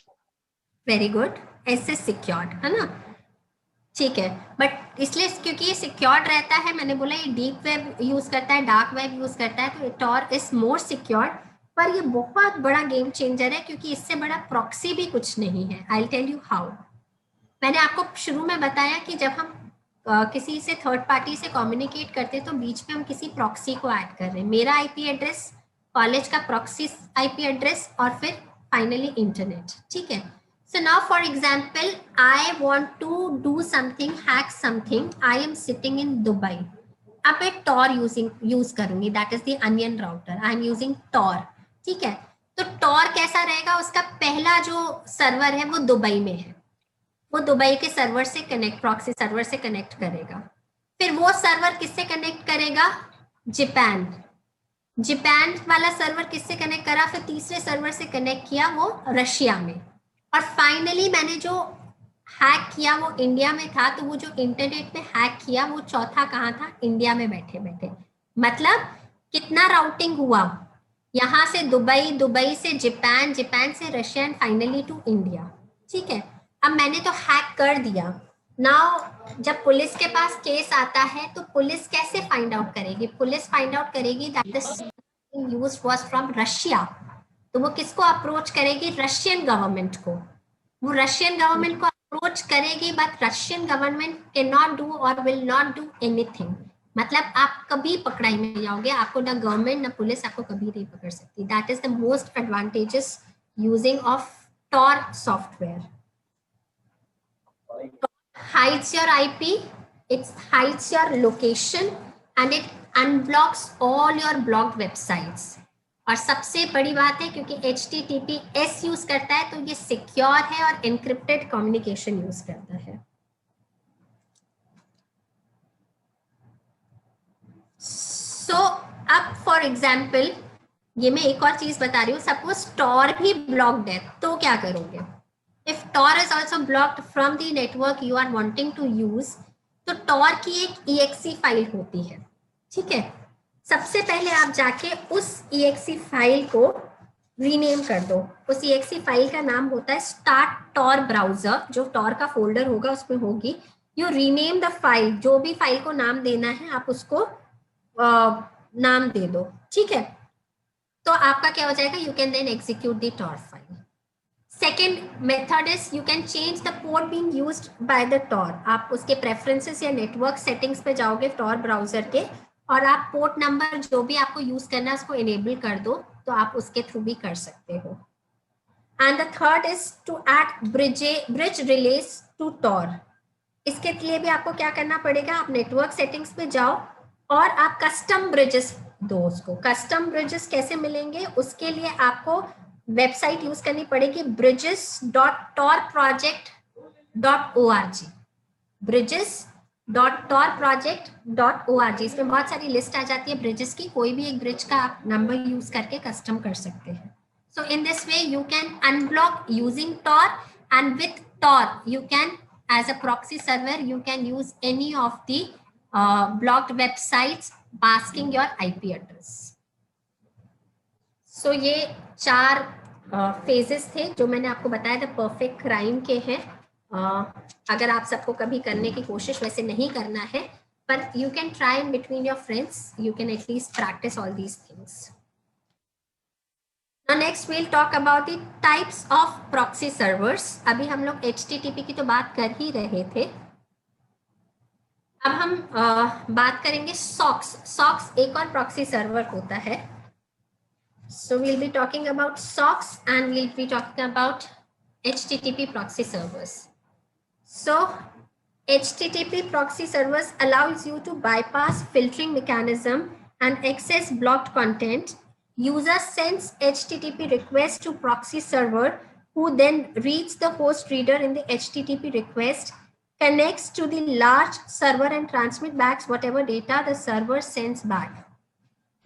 Speaker 1: Very good, S is secured, है ना। ठीक है, बट इसलिए क्योंकि ये सिक्योर्ड रहता है, मैंने बोला ये डीप वेब यूज करता है, डार्क वेब यूज करता है, तो टॉर इज मोर सिक्योर्ड। पर ये बहुत बड़ा गेम चेंजर है क्योंकि इससे बड़ा प्रॉक्सी भी कुछ नहीं है। I will tell you how. मैंने आपको शुरू में बताया कि जब हम किसी से थर्ड पार्टी से कम्युनिकेट करते हैं तो बीच में हम किसी प्रॉक्सी को ऐड कर रहे हैं। मेरा आईपी एड्रेस, कॉलेज का प्रॉक्सी आईपी एड्रेस, और फिर फाइनली इंटरनेट। ठीक है, so now for example I want to do something, hack something, I am sitting in Dubai. अब मैं Tor यूज करूंगी, that is the onion router, I am using Tor। ठीक है, तो Tor कैसा रहेगा? उसका पहला जो सर्वर है वो दुबई में है, वो दुबई के सर्वर से कनेक्ट, प्रॉक्सी सर्वर से कनेक्ट करेगा। फिर वो सर्वर किससे कनेक्ट करेगा? जापान वाला सर्वर किससे कनेक्ट करा? फिर तीसरे सर्वर से कनेक्ट किया वो रशिया में, और फाइनली मैंने जो हैक किया वो इंडिया में था, तो वो जो इंटरनेट में हैक किया वो चौथा कहाँ था? इंडिया में बैठे बैठे। मतलब कितना राउटिंग हुआ? यहाँ से दुबई, दुबई से जापान, जापान से Russia, and finally to India. ठीक है, अब मैंने तो हैक कर दिया। नाउ जब पुलिस के पास केस आता है तो पुलिस कैसे फाइंड आउट करेगी? पुलिस फाइंड आउट करेगी that the used was from Russia, तो वो किसको अप्रोच करेगी? रशियन गवर्नमेंट को। वो रशियन गवर्नमेंट को अप्रोच करेगी, but Russian government can not do और विल नॉट डू एनीथिंग। मतलब आप कभी पकड़ाई में जाओगे, आपको ना गवर्नमेंट ना पुलिस आपको कभी नहीं पकड़ सकती। That is the most advantages using of Tor software. hides your IP, it hides your location, and it unblocks all your blocked websites। और सबसे बड़ी बात है क्योंकि HTTPS यूज करता है तो ये सिक्योर है और एनक्रिप्टेड कम्युनिकेशन यूज करता है। सो अब फॉर एग्जाम्पल ये मैं एक और चीज बता रही हूँ, सपोज टॉर भी ब्लॉक्ड है तो क्या करोगे? If Tor is also blocked from the network you are wanting to use, तो Tor की एक exe फाइल होती है। ठीक है, सबसे पहले आप जाके उस exe फाइल को रीनेम कर दो। उस exe फाइल का नाम होता है स्टार्ट टॉर ब्राउजर, जो टॉर का फोल्डर होगा उसमें होगी। यू रीनेम द फाइल, जो भी फाइल को नाम देना है आप उसको नाम दे दो, ठीक है। तो आपका क्या हो जाएगा, you can then execute the Tor file. Second method is you can change the port being used by the Tor. आप उसके प्रेफरेंसेस या नेटवर्क सेटिंग्स पे जाओगे टॉर ब्राउजर के, और आप पोर्ट नंबर जो भी आपको यूज करना है उसको इनेबल कर दो, तो आप उसके थ्रू भी कर सकते हो। And the third is to add bridge relays to Tor. इसके लिए भी आपको क्या करना पड़ेगा, आप नेटवर्क सेटिंग्स पे जाओ और आप कस्टम ब्रिजेस दो उसको। कस्टम ब्रिजेस कैसे मिलेंगे, उसके लिए आपको वेबसाइट यूज करनी पड़ेगी bridges.torproject.org, bridges.torproject.org। इसमें बहुत सारी लिस्ट आ जाती है ब्रिजेस की, कोई भी एक ब्रिज का आप नंबर यूज करके कस्टम कर सकते हैं। So in this way you can unblock using Tor, and with Tor you can, as a proxy server, you can use any of the blocked websites masking your IP address. So ये 4 phases थे जो मैंने आपको बताया था परफेक्ट क्राइम के हैं। अगर आप सबको कभी करने की कोशिश वैसे नहीं करना है, पर you can try in between your friends, you can at least practice all these things. Now next we'll talk about the types of proxy servers. अभी हम लोग HTTP की तो बात कर ही रहे थे, अब हम बात करेंगे SOCKS। SOCKS एक और proxy server होता है। So we'll be talking about SOCKS and we'll be talking about HTTP proxy servers. So HTTP proxy servers allows you to bypass filtering mechanism and access blocked content. User sends HTTP request to proxy server, who then reads the host reader in the HTTP request, connects to the large server and transmit back whatever data the server sends back.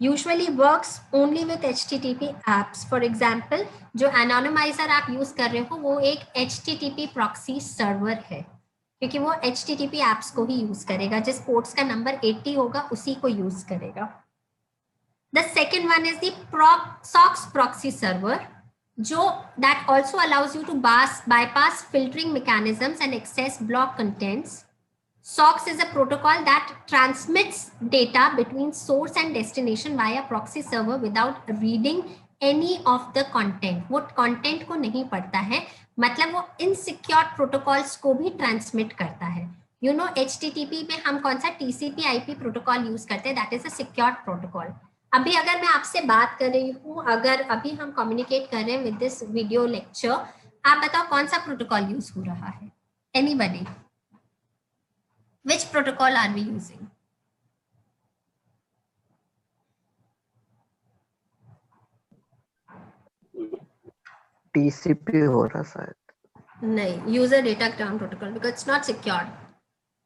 Speaker 1: Usually works only with HTTP apps. For example, जो anonymizer आप यूज कर रहे हो वो एक HTTP proxy server है, क्योंकि वो HTTP apps को ही यूज करेगा, जिस पोर्ट्स का नंबर 80 होगा उसी को यूज करेगा। The second one is the SOCKS proxy server, that also allows you to bypass filtering mechanisms and access block contents. SOCKS is a protocol that transmits data between source and destination via proxy server without reading any of the content. वो content को नहीं पढ़ता है, मतलब वो insecure protocols को भी transmit करता है। You know HTTP में हम कौन सा TCP/IP protocol use करते हैं, that is a secure protocol. अभी अगर मैं आपसे बात कर रही हूँ, अगर अभी हम कम्युनिकेट कर रहे हैं विद दिस वीडियो लेक्चर, आप बताओ कौन सा प्रोटोकॉल यूज हो रहा है? Anybody? Which protocol are we using?
Speaker 3: TCP हो रहा शायद।
Speaker 1: नहीं, user data gram protocol, because it's not secured.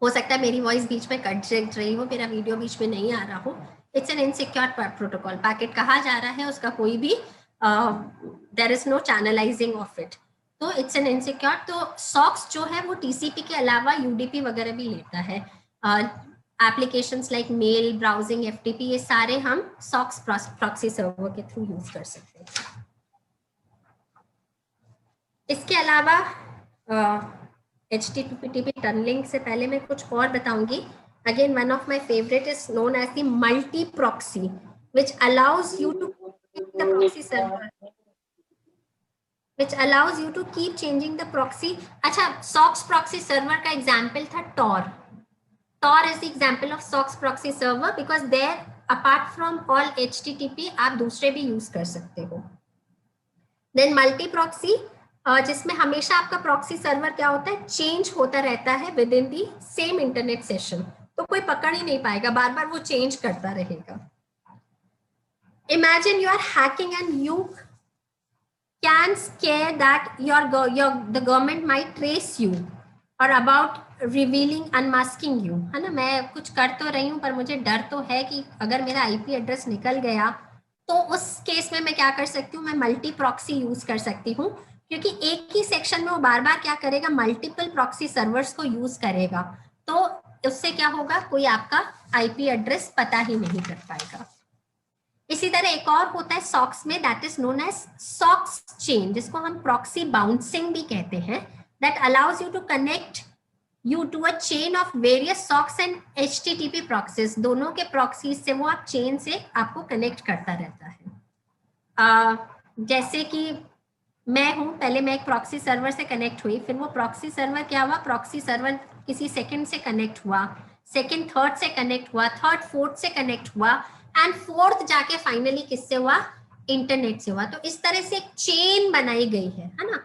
Speaker 1: हो सकता है मेरी वॉइस बीच में कट रही हो, मेरा वीडियो बीच में नहीं आ रहा हो। It's an insecure protocol. Packet कहा जा रहा है, उसका कोई भी there is no channelizing of it, तो इट्स एन इनसिक्योर। तो SOCKS जो है वो TCP के अलावा UDP वगैरह भी लेता है। Applications like mail, browsing, FTP, ये सारे हम SOCKS प्रॉक्सी सर्वर के थ्रू यूज कर सकते हैं। इसके अलावा HTTP टनलिंग से पहले मैं कुछ और बताऊंगी। Again, one of my favorite is known as the multi-proxy, which allows you to keep the proxy server, which allows you to keep changing the proxy. अच्छा, SOCKS proxy server का example था Tor. Tor is the example of SOCKS proxy server because there, apart from all HTTP, आप दूसरे भी use कर सकते हो। Then multi-proxy, जिसमें हमेशा आपका प्रॉक्सी सर्वर क्या होता है, चेंज होता रहता है with in the same internet session, तो कोई पकड़ ही नहीं पाएगा, बार बार वो चेंज करता रहेगा। Imagine you are hacking and you can scare that the government might trace you or about revealing, unmasking you, है ना। मैं कुछ कर तो रही हूँ पर मुझे डर तो है कि अगर मेरा IP एड्रेस निकल गया तो उस केस में मैं क्या कर सकती हूँ, मैं मल्टी प्रॉक्सी यूज कर सकती हूँ, क्योंकि एक ही सेक्शन में वो बार बार क्या करेगा, मल्टीपल प्रॉक्सी सर्वर्स को यूज करेगा, तो उससे क्या होगा, कोई आपका IP एड्रेस पता ही नहीं कर पाएगा। इसी तरह एक और होता है सॉक्स में, that is known as SOCKS chain, जिसको हम प्रॉक्सी बाउंसिंग भी कहते हैं, that allows you to connect you to a chain of various SOCKS and HTTP proxies, दोनों के proxies से वो आप chain से आपको connect करता रहता है। जैसे कि मैं हूँ, पहले मैं एक proxy server से connect हुई, फिर वो proxy server क्या हुआ, proxy server किसी second से connect हुआ, second third से connect हुआ, third fourth से connect हुआ, and fourth जाके finally किससे हुआ, इंटरनेट से हुआ। तो इस तरह से एक chain बनाई गई है ना।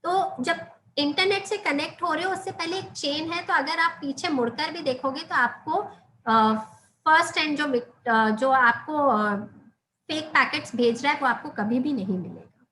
Speaker 1: तो जब इंटरनेट से कनेक्ट हो रहे हो उससे पहले एक चेन है, तो अगर आप पीछे मुड़कर भी देखोगे तो आपको फर्स्ट एंड जो आपको फेक पैकेट्स भेज रहा है वो आपको कभी भी नहीं मिलेगा।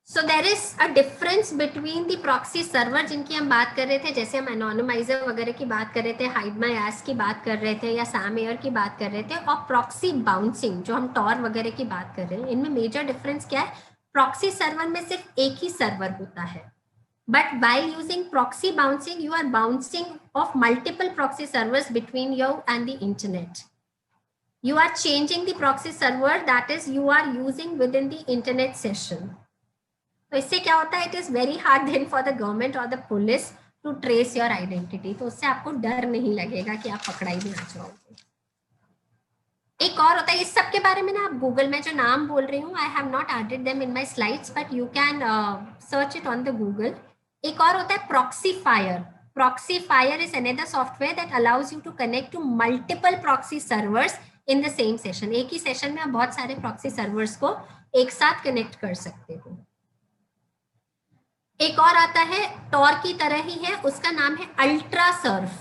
Speaker 1: So there is a difference between the proxy server जिनकी हम बात कर रहे थे, जैसे हम एनोनिमाइजर वगैरह की बात कर रहे थे, हाइड माई एस की बात कर रहे थे, या सैम एयर की बात कर रहे थे, और प्रॉक्सी बाउंसिंग जो हम टॉर वगैरह की बात कर रहे हैं। इनमें मेजर डिफरेंस क्या है, प्रॉक्सी सर्वर में सिर्फ एक ही सर्वर होता है, but while using proxy bouncing you are bouncing of multiple proxy servers between you and the internet. You are changing the proxy server that is you are using within the internet session. तो इससे क्या होता है, it is very hard then for the government or the police to trace your identity. तो उससे आपको डर नहीं लगेगा कि आप पकड़ाई में आ जाओगे। एक और होता है, इस सब के बारे में ना आप गूगल में जो नाम बोल रही हूँ, I have not added them in my slides but you can search it on the Google. एक और होता है Proxifier. Proxifier is another software that allows you to connect to multiple proxy servers in the same session. एक ही सेशन में आप बहुत सारे प्रॉक्सी सर्वर्स को एक साथ कनेक्ट कर सकते हो। एक और आता है टॉर की तरह ही है, उसका नाम है ultra Surf,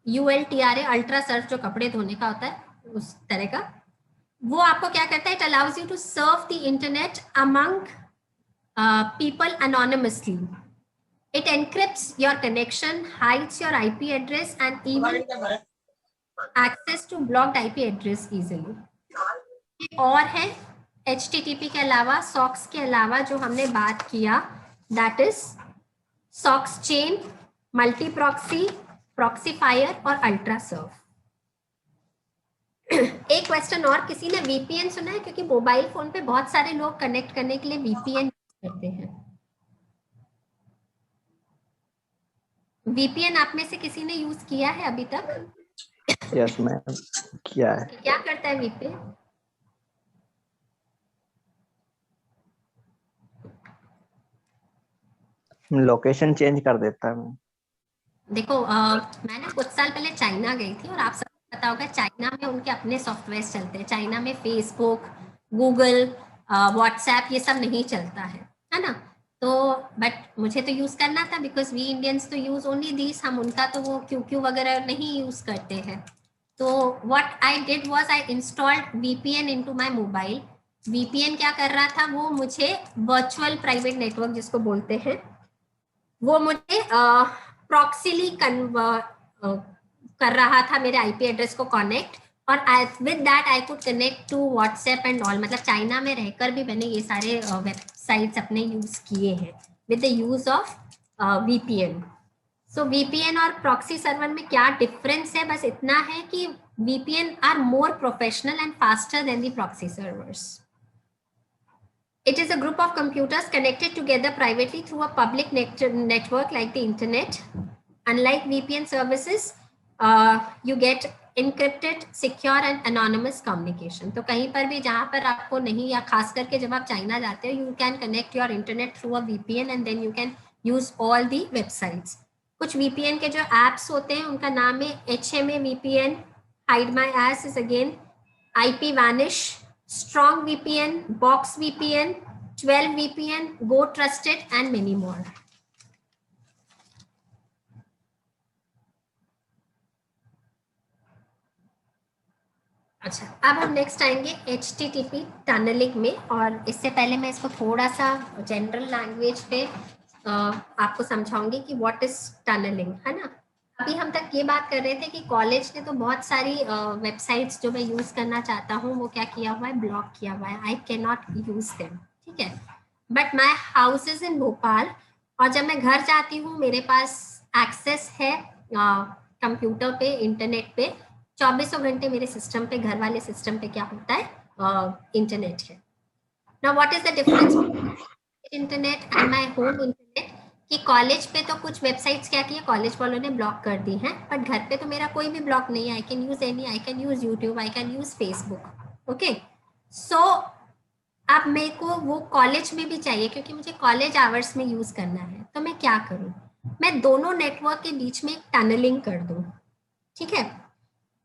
Speaker 1: ULTRA, ultra Surf, जो कपड़े धोने का होता है उस तरह का। वो आपको क्या करता है, it allows you to surf the internet among people anonymously. It encrypts your connection, hides your IP address and even access to blocked IP address easily. और है HTTP के अलावा, SOCKS के अलावा जो हमने बात किया, that is SOCKS chain, multi proxy, proxyfire और ultra surf. एक क्वेश्चन और, किसी ने VPN सुना है? क्योंकि मोबाइल फोन पे बहुत सारे लोग कनेक्ट करने के लिए VPN करते हैं। VPN आप में से किसी ने यूज किया है अभी तक?
Speaker 3: यस मैम, किया है।
Speaker 1: क्या करता है VPN?
Speaker 3: लोकेशन चेंज कर देता है मैम।
Speaker 1: देखो मैं ना कुछ साल पहले चाइना गई थी और आप सबको पता होगा चाइना में उनके अपने सॉफ्टवेयर चलते हैं। चाइना में फेसबुक, गूगल, व्हाट्सएप ये सब नहीं चलता है ना। तो बट मुझे तो यूज करना था बिकॉज वी इंडियंस तो यूज ओनली दिस, हम उनका तो वो QQ वगैरह नहीं यूज करते हैं। तो what I did was I installed VPN into my mobile. VPN क्या कर रहा था, वो मुझे वर्चुअल प्राइवेट नेटवर्क जिसको बोलते हैं, वो मुझे प्रॉक्सीली कर रहा था मेरे IP एड्रेस को कनेक्ट, और with that I could connect to WhatsApp and all. मतलब चाइना में रहकर भी मैंने ये सारे वेबसाइट्स अपने यूज किए हैं with the use of VPN। So VPN और प्रॉक्सी सर्वर में क्या डिफरेंस है, बस इतना है कि VPN are more professional and faster than the proxy servers. It is a group of computers connected together privately through a public network like the internet. Unlike VPN services, you get encrypted, secure and anonymous communication. तो कहीं पर भी जहाँ पर आपको नहीं, या खास करके जब आप चाइना जाते हो, you can connect your internet through a VPN and then you can use all the websites. कुछ VPN के जो apps होते हैं उनका नाम है HMA VPN, Hide My Ass is again, IP Vanish, Strong VPN, Box VPN, 12 VPN, Go Trusted and many more. अच्छा, अब हम नेक्स्ट आएंगे HTTP टनलिंग में, और इससे पहले मैं इसको थोड़ा सा जनरल लैंग्वेज पे आपको समझाऊंगी कि व्हाट इज टनलिंग, है ना। अभी हम तक ये बात कर रहे थे कि कॉलेज ने तो बहुत सारी वेबसाइट्स जो मैं यूज करना चाहता हूँ वो क्या किया हुआ है, ब्लॉक किया हुआ है, I can not use them, ठीक है। But my house is in Bhopal, और जब मैं घर जाती हूँ मेरे पास एक्सेस है कंप्यूटर पे, इंटरनेट पे, 24 घंटे मेरे सिस्टम पे, घर वाले सिस्टम पे क्या होता है, इंटरनेट है। Now what is the difference internet and my home internet? कि कॉलेज पे तो कुछ वेबसाइट्स क्या की है, कॉलेज वालों ने ब्लॉक कर दी हैं, बट घर पे तो मेरा कोई भी ब्लॉक नहीं है। I can use any, I can use YouTube, I can use Facebook. Okay, so अब मेरे को वो कॉलेज में भी चाहिए क्योंकि मुझे कॉलेज आवर्स में यूज करना है। तो मैं क्या करूं, मैं दोनों नेटवर्क के बीच में एक टनलिंग कर दूं। ठीक है,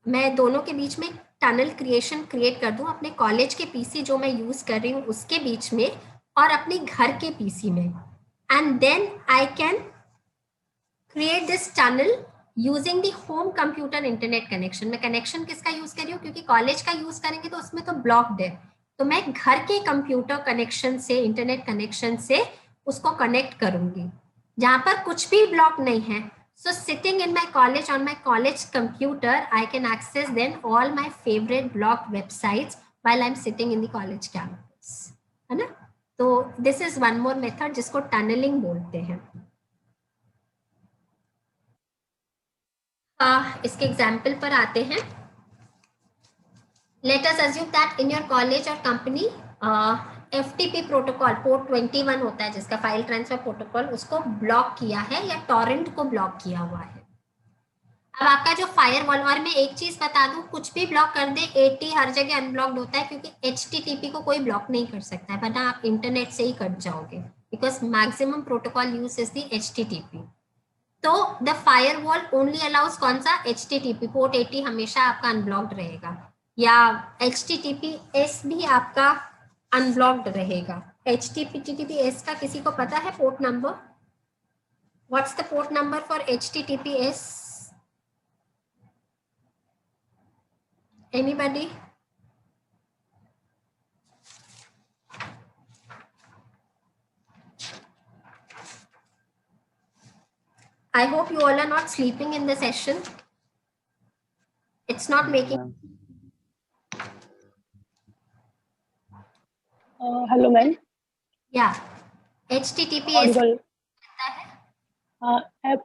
Speaker 1: मैं दोनों के बीच में टनल क्रिएट कर दूं, अपने कॉलेज के पीसी जो मैं यूज कर रही हूँ उसके बीच में और अपने घर के पीसी में, and then I can create this tunnel using the home computer internet connection. मैं कनेक्शन किसका यूज कर रही हूँ, क्योंकि कॉलेज का यूज करेंगे तो उसमें तो ब्लॉक्ड है, तो मैं घर के कंप्यूटर कनेक्शन से, इंटरनेट कनेक्शन से उसको कनेक्ट करूंगी जहां पर कुछ भी ब्लॉक नहीं है। So sitting in my college on my college computer, I can access then all my favorite blocked websites while I'm sitting in the college campus, है ना? तो this is one more method जिसको tunneling बोलते हैं। इसके एग्जाम्पल पर आते हैं। Let us assume that in your college or company FTP protocol port 21 होता है जिसका फाइल ट्रांसफर प्रोटोकॉल, उसको ब्लॉक किया है या टॉरेंट को ब्लॉक किया हुआ है। अब आपका जो फायरवॉल, और मैं एक चीज बता दूं, कुछ भी ब्लॉक कर दे 80 हर जगह अनब्लॉक्ड होता है, क्योंकि HTTP को कोई ब्लॉक नहीं कर सकता है, वरना आप इंटरनेट से ही कट जाओगे, because maximum protocol use is the HTTP। तो द फायरवॉल ओनली अलाउज कौन सा, HTTP। पोर्ट 80 हमेशा आपका अनब्लॉक्ड रहेगा, या HTTPS भी आपका अनब्लॉक्ड रहेगा। HTTPS का किसी को पता है port number? What's the port number for HTTPS? Anybody? I hope you all are not sleeping in the session. It's not making.
Speaker 7: Hello, ma'am.
Speaker 1: Yeah. HTTPS.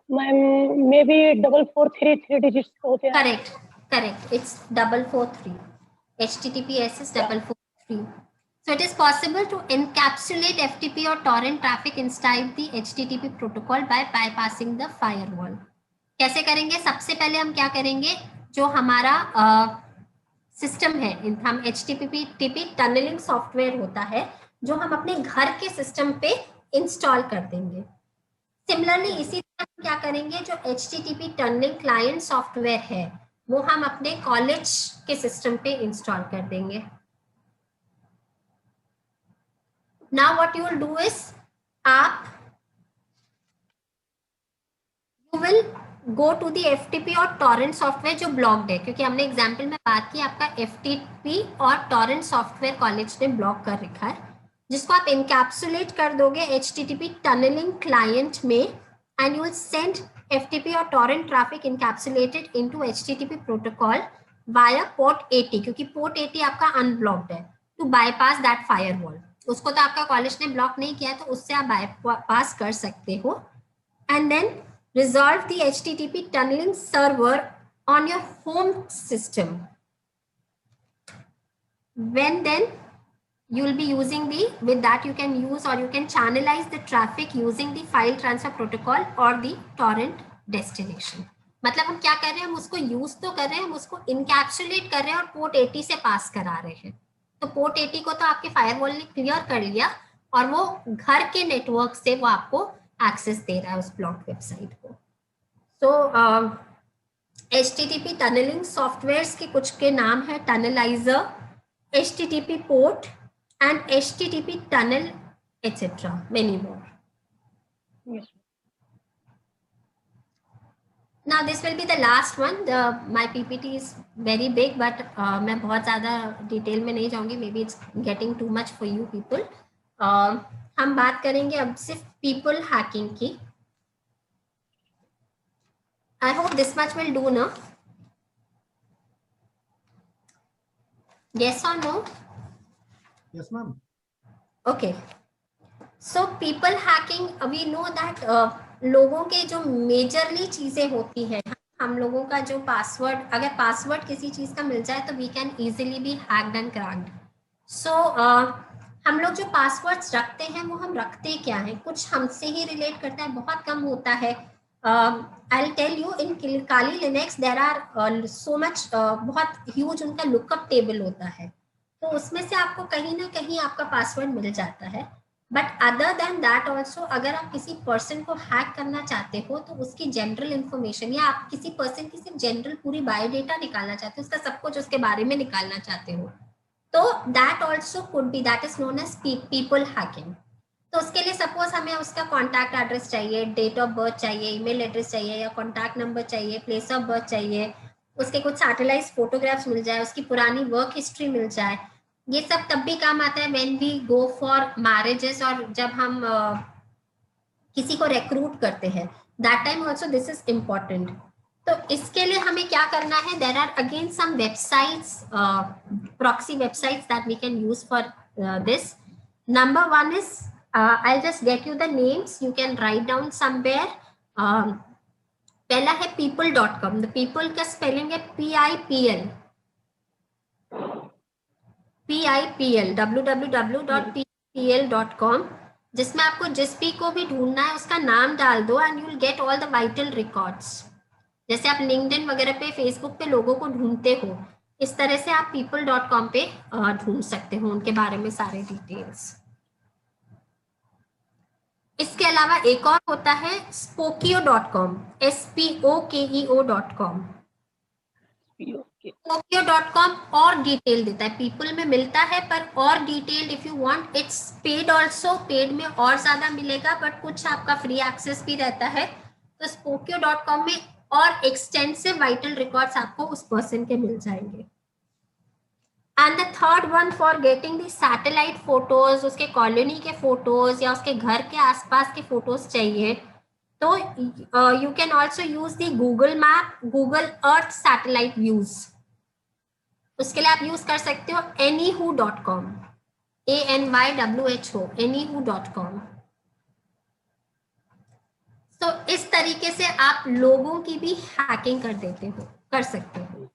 Speaker 7: Ma'am, maybe 443 3 digits होते हैं।
Speaker 1: Correct. Correct. It's 443. HTTPS is 443. So it is possible to encapsulate FTP or torrent traffic inside the HTTP protocol by bypassing the firewall. कैसे करेंगे? सबसे पहले हम क्या करेंगे, जो हमारा सिस्टम है, हम HTTP टनलिंग सॉफ्टवेयर होता है जो हम अपने घर के सिस्टम पे इंस्टॉल कर देंगे। सिमिलरली इसी तरह हम क्या करेंगे, जो HTTP टनलिंग क्लाइंट सॉफ्टवेयर है वो हम अपने कॉलेज के सिस्टम पे इंस्टॉल कर देंगे। Now what you will do is, you will go to the FTP और टॉरेंट सॉफ्टवेयर जो ब्लॉक्ड है, क्योंकि हमने एग्जाम्पल में बात की आपका FTP और टॉरेंट सॉफ्टवेयर कॉलेज ने ब्लॉक कर रखा है, जिसको आप इनकैप्सुलेट कर दोगे HTTP टनलिंग क्लाइंट में, and you will send FTP और torrent traffic encapsulated into HTTP protocol via port 80, क्योंकि पोर्ट 80 आपका अनब्लॉक्ड है, टू बाईपास दैट फायरवॉल। उसको तो आपका कॉलेज ने ब्लॉक नहीं किया, तो उससे आप बाईपास कर सकते हो, and then resolve the HTTP tunneling server on your home system. When then you will be using with that you can use or you can channelize the traffic using the file transfer protocol or the torrent destination. मतलब हम क्या कर रहे हैं, हम उसको यूज तो कर रहे हैं, हम उसको इनकैप्सुलेट कर रहे हैं और पोर्ट 80 से पास करा रहे हैं। तो पोर्ट 80 को तो आपके फायरवॉल ने क्लियर कर लिया और वो घर के नेटवर्क से वो आपको एक्सेस दे रहा है उस ब्लॉक वेबसाइट को। तो HTTP टनलिंग सॉफ्टवेयर्स के कुछ के नाम है टनलाइजर, HTTP port and HTTP tunnel etcetera, many more.
Speaker 7: Yes.
Speaker 1: Now this will be the last one. My PPT is very big, but मैं बहुत ज़्यादा डिटेल में नहीं जाऊँगी, maybe it's getting too much for you people. हम बात करेंगे अब सिर्फ people hacking की। I hope this much will do, no? Yes or no?
Speaker 4: Yes, ma'am.
Speaker 1: Okay. So people hacking, we know that लोगों के जो मेजरली चीजें होती हैं, हम लोगों का जो पासवर्ड, अगर पासवर्ड किसी चीज का मिल जाए तो we can easily be hacked and cracked. So हम लोग जो पासवर्ड्स रखते हैं वो हम रखते क्या हैं, कुछ हमसे ही रिलेट करता है, बहुत कम होता है. I will tell you, in Kali Linux there are so much, बहुत ह्यूज उनका लुकअप टेबल होता है, तो उसमें से आपको कहीं ना कहीं आपका पासवर्ड मिल जाता है. But other than that also, अगर आप किसी पर्सन को हैक करना चाहते हो तो उसकी जनरल इंफॉर्मेशन, या आप किसी पर्सन की सिर्फ जनरल पूरी बायोडेटा निकालना चाहते हो, उसका सब कुछ उसके बारे में निकालना चाहते हो, तो that also could be, that is known as people hacking. तो उसके लिए सपोज हमें उसका कॉन्टैक्ट एड्रेस चाहिए, डेट ऑफ बर्थ चाहिए, ईमेल एड्रेस चाहिए, या कॉन्टैक्ट नंबर चाहिए, प्लेस ऑफ बर्थ चाहिए, उसके कुछ सैटेलाइट फोटोग्राफ्स मिल जाए, उसकी पुरानी वर्क हिस्ट्री मिल जाए. ये सब तब भी काम आता है when we go for marriages, और जब हम किसी को रिक्रूट करते हैं, that time also this is important. तो इसके लिए हमें क्या करना है, there are again some websites, proxy websites that we can use for this. Number one is, I'll just get you the names, you can write down somewhere. पहला है people.com. the people का स्पेलिंग है PIPL, www.pipl.com, जिसमें आपको जिस भी को भी ढूंढना है उसका नाम डाल दो and you will get all the vital records. जैसे आप लिंक्डइन वगैरह पे, फेसबुक पे लोगों को ढूंढते हो, इस तरह से आप people.com पे ढूंढ सकते हो उनके बारे में सारे डिटेल्स. इसके अलावा एक और होता है spokeo.com, SPOKEO.com. spokeo.com और डिटेल देता है, पीपल में मिलता है पर और detail if you want, it's paid also, paid में और ज्यादा मिलेगा बट कुछ आपका फ्री एक्सेस भी रहता है. तो spokeo.com में और एक्सटेंसिव वाइटल रिकॉर्ड्स आपको उस पर्सन के मिल जाएंगे. And the third one for getting the satellite photos, उसके कॉलोनी के फोटोज या उसके घर के आसपास के फोटोज चाहिए, तो you can also use the Google map, Google Earth satellite views. उसके लिए आप यूज कर सकते हो anywho.com, ANYWHO, anywho.com. तो इस तरीके से आप लोगों की भी हैकिंग कर सकते हो.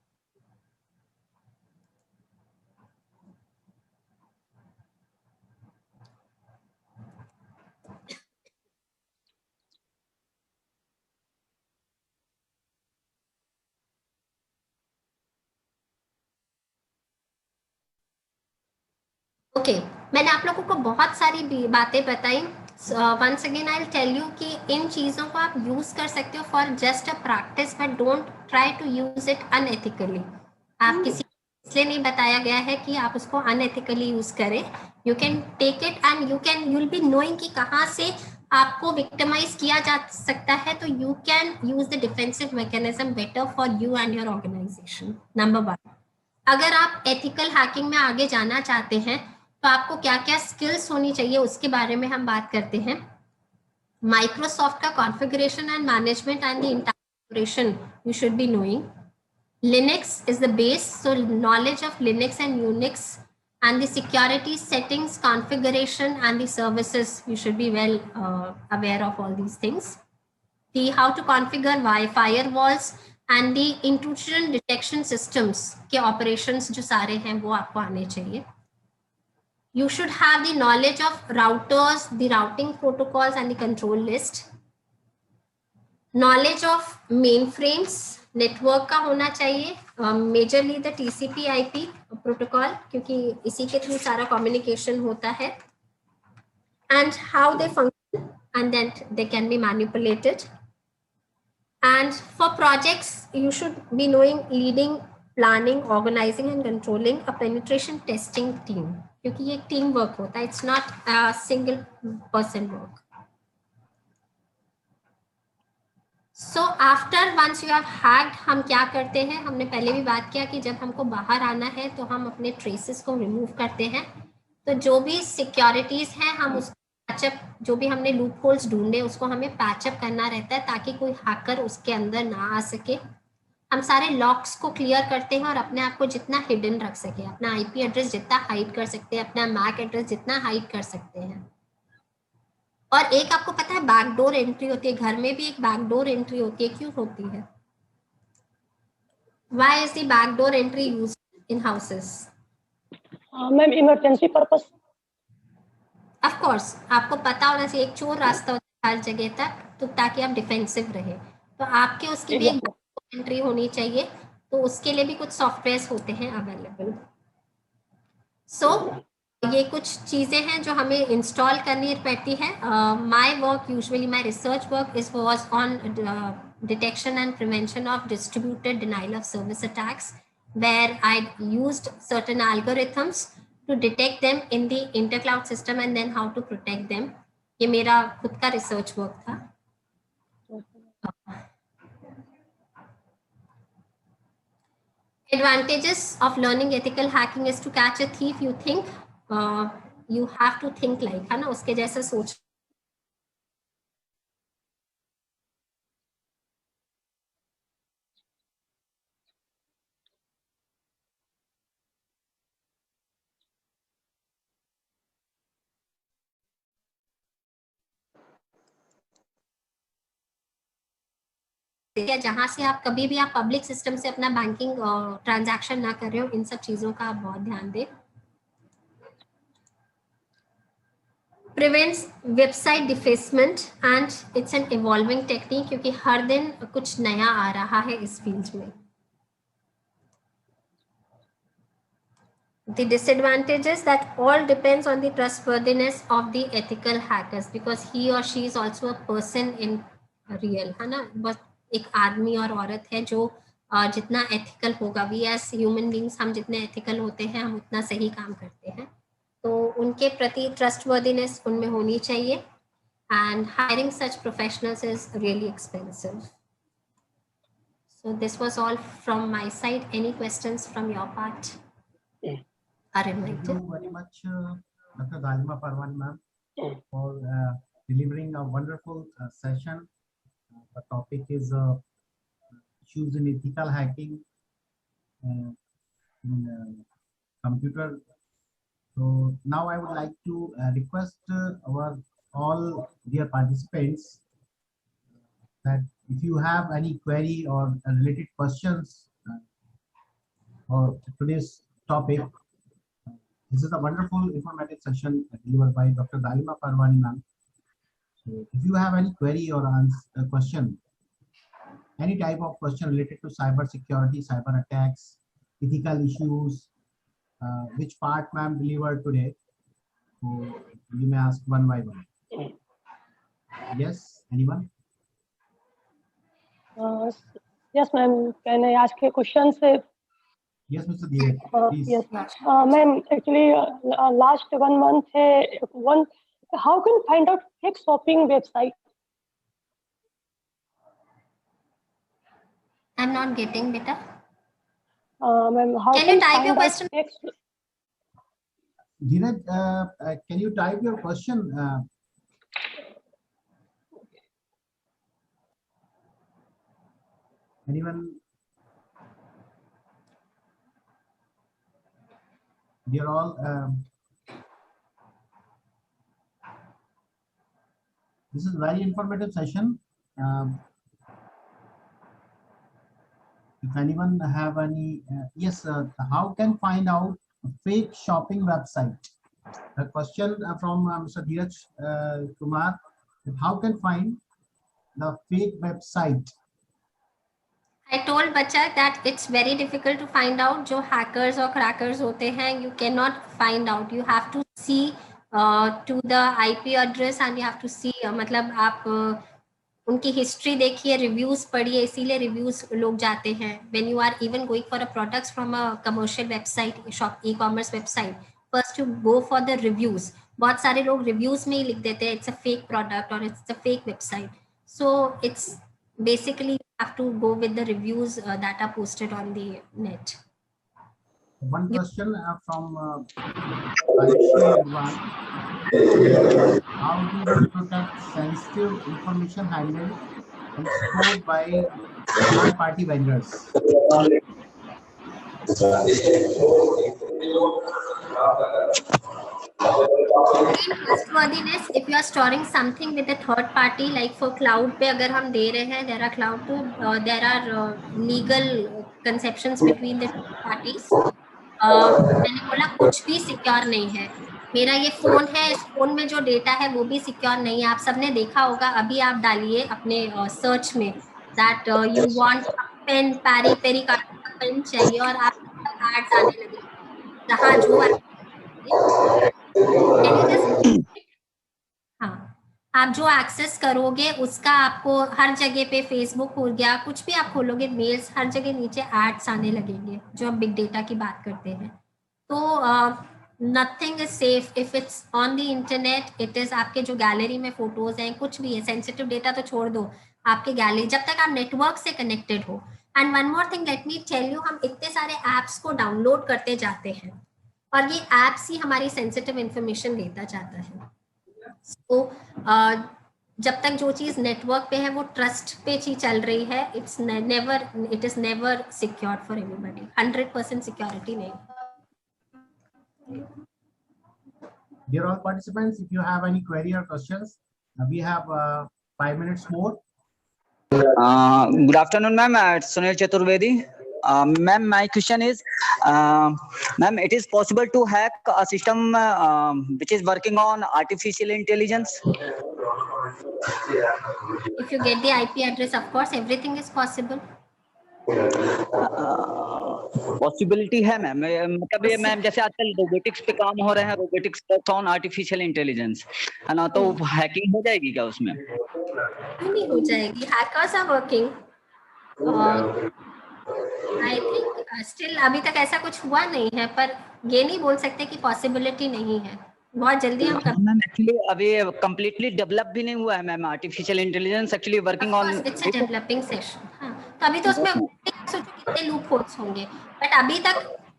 Speaker 1: ओके, मैंने आप लोगों को बहुत सारी बातें बताई. Once again I will tell you कि इन चीज़ों को आप यूज़ कर सकते हो for just a practice, but don't try to use it unethically. आप किसी इसलिए नहीं बताया गया है कि आप उसको अनएथिकली यूज करें. You can take it and you will be knowing कि कहाँ से आपको विक्टिमाइज किया जा सकता है, तो you can use the defensive mechanism better for you and your organization. Number one, अगर आप एथिकल हैकिंग में आगे जाना चाहते हैं तो आपको क्या क्या स्किल्स होनी चाहिए उसके बारे में हम बात करते हैं. माइक्रोसॉफ्ट का configuration and management and the entire operation you should be knowing. Linux is the base, so knowledge of Linux and Unix and the security settings, configuration and the services, you should be well aware of all these things. The how to configure firewalls and the intrusion detection systems के operations जो सारे हैं वो आपको आने चाहिए. You should have the knowledge of routers, the routing protocols and the control list. Knowledge of mainframes, network का होना चाहिए, मेजरली द TCP/IP प्रोटोकॉल, क्योंकि इसी के थ्रू सारा कम्युनिकेशन होता है. And how they function and then they can be manipulated. And for projects you should be knowing leading, planning, organizing and controlling a penetration testing team, क्योंकि ये टीम वर्क होता है, it's not a single person work. So after once you have hacked, हम क्या करते हैं, हमने पहले भी बात किया कि जब हमको बाहर आना है तो हम अपने ट्रेसेस को रिमूव करते हैं. तो जो भी सिक्योरिटीज हैं हम उसको पैचअप, जो भी हमने लूप होल्स ढूंढे उसको हमें पैचअप करना रहता है ताकि कोई हैकर उसके अंदर ना आ सके. हम सारे लॉक्स को क्लियर करते हैं और अपने आप को जितना हिडन रख सके, अपना IP एड्रेस जितना हाइड कर सकते हैं, अपना मैक एड्रेस जितना हाइड कर सकते हैं. और एक आपको पता है बैकडोर एंट्री होती है, घर में भी एक बैकडोर एंट्री होती है. क्यों होती है? Why is the backdoor entry used in houses?
Speaker 7: Ma'am emergency purpose.
Speaker 1: Of course आपको पता होना चाहिए, एक चोर रास्ता होता है हर जगह तक, तो ताकि आप डिफेंसिव रहे, तो आपके उसकी भी एक एंट्री होनी चाहिए, तो उसके लिए भी कुछ सॉफ्टवेयर्स होते हैं अवेलेबल। सो ये कुछ चीजें हैं जो हमें इंस्टॉल करनी पड़ती है। My work usually, my research work is was on detection and prevention of distributed denial of service attacks, where I used certain algorithms to detect them in the intercloud system and then how to protect them. ये मेरा खुद का रिसर्च वर्क था। Advantages of learning ethical hacking is to catch a thief you think you have to think like, है ना, उसके जैसे सोच। जहां से आप कभी भी आप पब्लिक सिस्टम से अपना बैंकिंग ट्रांजैक्शन ना कर रहे हो, इन सब चीजों का आप बहुत ध्यान दें। Prevents website defacement and it's an evolving technique, क्योंकि हर दिन कुछ नया आ रहा है इस फील्ड में। The disadvantages that all depends on the trustworthiness of the ethical hackers, because he or she is also a person in real, है ना, बस एक आदमी और औरत है जो जितना एथिकल होगा, वी एज ह्यूमन बींग्स हम जितने एथिकल होते हैं हम उतना सही काम करते हैं, तो उनके प्रति ट्रस्टवर्दीनेस उनमें होनी चाहिए, and hiring such professionals is really expensive. So this was all from my side. Any questions from your part?
Speaker 4: Thank you very much, Dr. Dalima Parwani ma'am, for delivering a wonderful session. The topic is issues in ethical hacking in computer. So now I would like to request our all dear participants that if you have any query or related questions for today's topic, this is a wonderful informative session delivered by Dr. Dalima Parwani ma'am. So if you have any query or question, any type of question related to cyber security, cyber attacks, ethical issues, which part ma'am delivered today, so you may ask one by one. Yes, anyone?
Speaker 7: Yes ma'am, can I ask a question?
Speaker 4: Yes, Mr. Dheeraj, please.
Speaker 7: Yes, ma'am. Actually, last 1 month, how can find out fake shopping website?
Speaker 1: I'm not getting, beta.
Speaker 7: Ma'am, how
Speaker 1: Can you type your question?
Speaker 4: Dheeraj, can you type your question? Anyone? Dear all, this is very informative session. If anyone have any, yes, how can find out a fake shopping website? The question from Mr. Dheeraj Kumar, how can find the fake website?
Speaker 1: I told बच्चा that it's very difficult to find out. जो hackers और crackers होते हैं, you cannot find out. You have to see to the IP address and you have to see, मतलब आप उनकी हिस्ट्री देखिए, रिव्यूज पढ़िए, इसीलिए रिव्यूज लोग जाते हैं। When you are even going for a products from a commercial website, shop, e commerce website, first you go for the reviews. बहुत सारे लोग रिव्यूज में ही लिख देते हैं इट्स अ फेक प्रोडक्ट और it's a fake website, so it's basically you have to go with the reviews that are posted on the net.
Speaker 4: One question from Ayushi Advan. How do we protect sensitive information handled and stored by third-party vendors?
Speaker 1: Trustworthiness, if you are storing something with a third party, like for cloud पे अगर हम दे रहे हैं, there are cloud to there are legal conceptions between the two parties. मैंने बोला कुछ भी सिक्योर नहीं है, मेरा ये फोन है, इस फोन में जो डेटा है वो भी सिक्योर नहीं है। आप सबने देखा होगा, अभी आप डालिए अपने सर्च में दैट यू वांट पेन, पैरी पेरी का पेन चाहिए, और आप एड्स आने लगे जहाँ जो हाँ, आप जो एक्सेस करोगे उसका आपको हर जगह पे, फेसबुक हो गया, कुछ भी आप खोलोगे, मेल्स, हर जगह नीचे एड्स आने लगेंगे जो हम बिग डेटा की बात करते हैं। तो nothing is safe if it's on the internet. It is आपके जो गैलरी में फोटोज हैं, कुछ भी है, सेंसिटिव डेटा तो छोड़ दो, आपके गैलरी, जब तक आप नेटवर्क से कनेक्टेड हो। And one more thing, let me tell you, हम इतने सारे एप्स को डाउनलोड करते जाते हैं और ये एप्स ही हमारी सेंसिटिव इंफॉर्मेशन लेता जाता है। तो जब तक जो चीज नेटवर्क पे है वो ट्रस्ट पे ही चल रही है, it is never secure for anybody. 100% security नहीं।
Speaker 4: Dear all participants, if you have any query or questions, we have 5 minutes more.
Speaker 8: Good afternoon, ma'am. It's Sunil Chaturvedi. Ma'am, my question is, ma'am, it is possible to hack a system which is working on artificial intelligence?
Speaker 1: If you get the IP address, of course, everything is possible.
Speaker 8: Possibility है मैम, मतलब ये मैम जैसे आजकल रोबोटिक्स पे काम हो रहे हैं, रोबोटिक्स ऑन आर्टिफिशियल इंटेलिजेंस है ना, तो हैकिंग हो जाएगी क्या उसमें?
Speaker 1: नहीं हो जाएगी, hackers are working. I think still अभी तक ऐसा कुछ हुआ नहीं है, पर ये नहीं बोल सकते कि पॉसिबिलिटी नहीं है, बहुत जल्दी हम
Speaker 8: मैम एक्चुअली अभी कंप्लीटली डेवलप भी नहीं हुआ है ma'am, artificial intelligence actually working on,
Speaker 1: it's a developing session. हाँ, तो अभी तो उसमें सोचो कितने लूप होल्स होंगे, बट अभी तक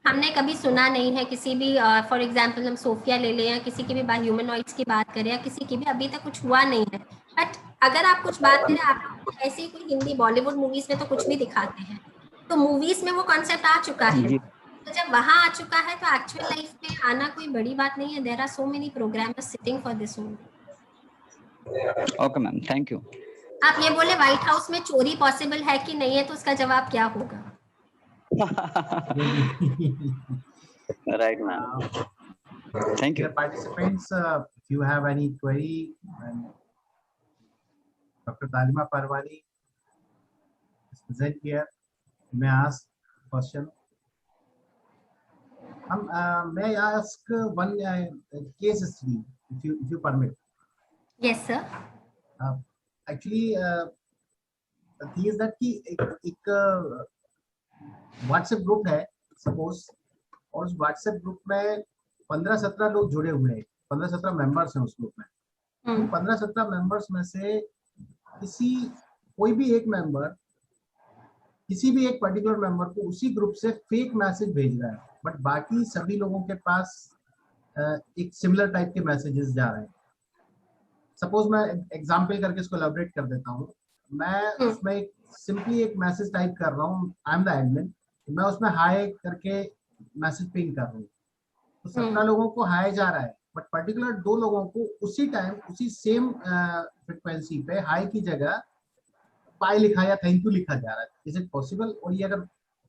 Speaker 1: हमने कभी सुना नहीं है किसी भी, फॉर एग्जांपल हम सोफिया ले लें या किसी की भी ह्यूमनॉइड्स की बात करें, या किसी की भी, अभी तक कुछ हुआ नहीं है। बट अगर आप कुछ बात करें, आप ऐसे ही कोई हिंदी बॉलीवुड मूवीज में तो कुछ भी दिखाते हैं, तो मूवीज में वो कॉन्सेप्ट आ चुका है, तो जब वहां आ चुका है तो एक्चुअल लाइफ में आना कोई बड़ी बात नहीं है। There are so many programmers sitting for this only.
Speaker 8: Okay ma'am, thank you.
Speaker 1: आप ये बोले व्हाइट हाउस में चोरी पॉसिबल है कि नहीं है, तो उसका जवाब क्या होगा?
Speaker 8: Right, ma'am. Thank you.
Speaker 4: Dear participants, if you have any query, Dr. Talima Parwani is present here. You may ask question. May I ask one case study, if you permit?
Speaker 1: Yes, sir.
Speaker 4: Actually, the thing is that कि एक WhatsApp ग्रुप है सपोज, और उस WhatsApp ग्रुप में 15-17 लोग जुड़े हुए हैं, 15-17 मेंबर्स हैं उस ग्रुप में। 15-17 मेंबर्स में से कोई भी एक मेंबर किसी भी एक पर्टिकुलर मेंबर को उसी ग्रुप से फेक मैसेज भेज रहा है, बट बाकी सभी लोगों के पास एक सिमिलर टाइप के मैसेजेस जा रहे हैं। सपोज मैं एग्जांपल करके इसको एलैबोरेट कर देता हूँ। मैं उसमें सिंपली एक मैसेज टाइप कर रहा हूँ, आई एम द एडमिन, मैं उसमें हाय करके मैसेज पिंग कर रहा हूँ, तो 17 लोगों को हाय जा रहा है, बट पर्टिकुलर 2 लोगों को उसी टाइम उसी सेम फ्रिक्वेंसी पे हाय की जगह पाई लिखा या थैंक यू लिखा जा रहा है। Is it possible? और ये अगर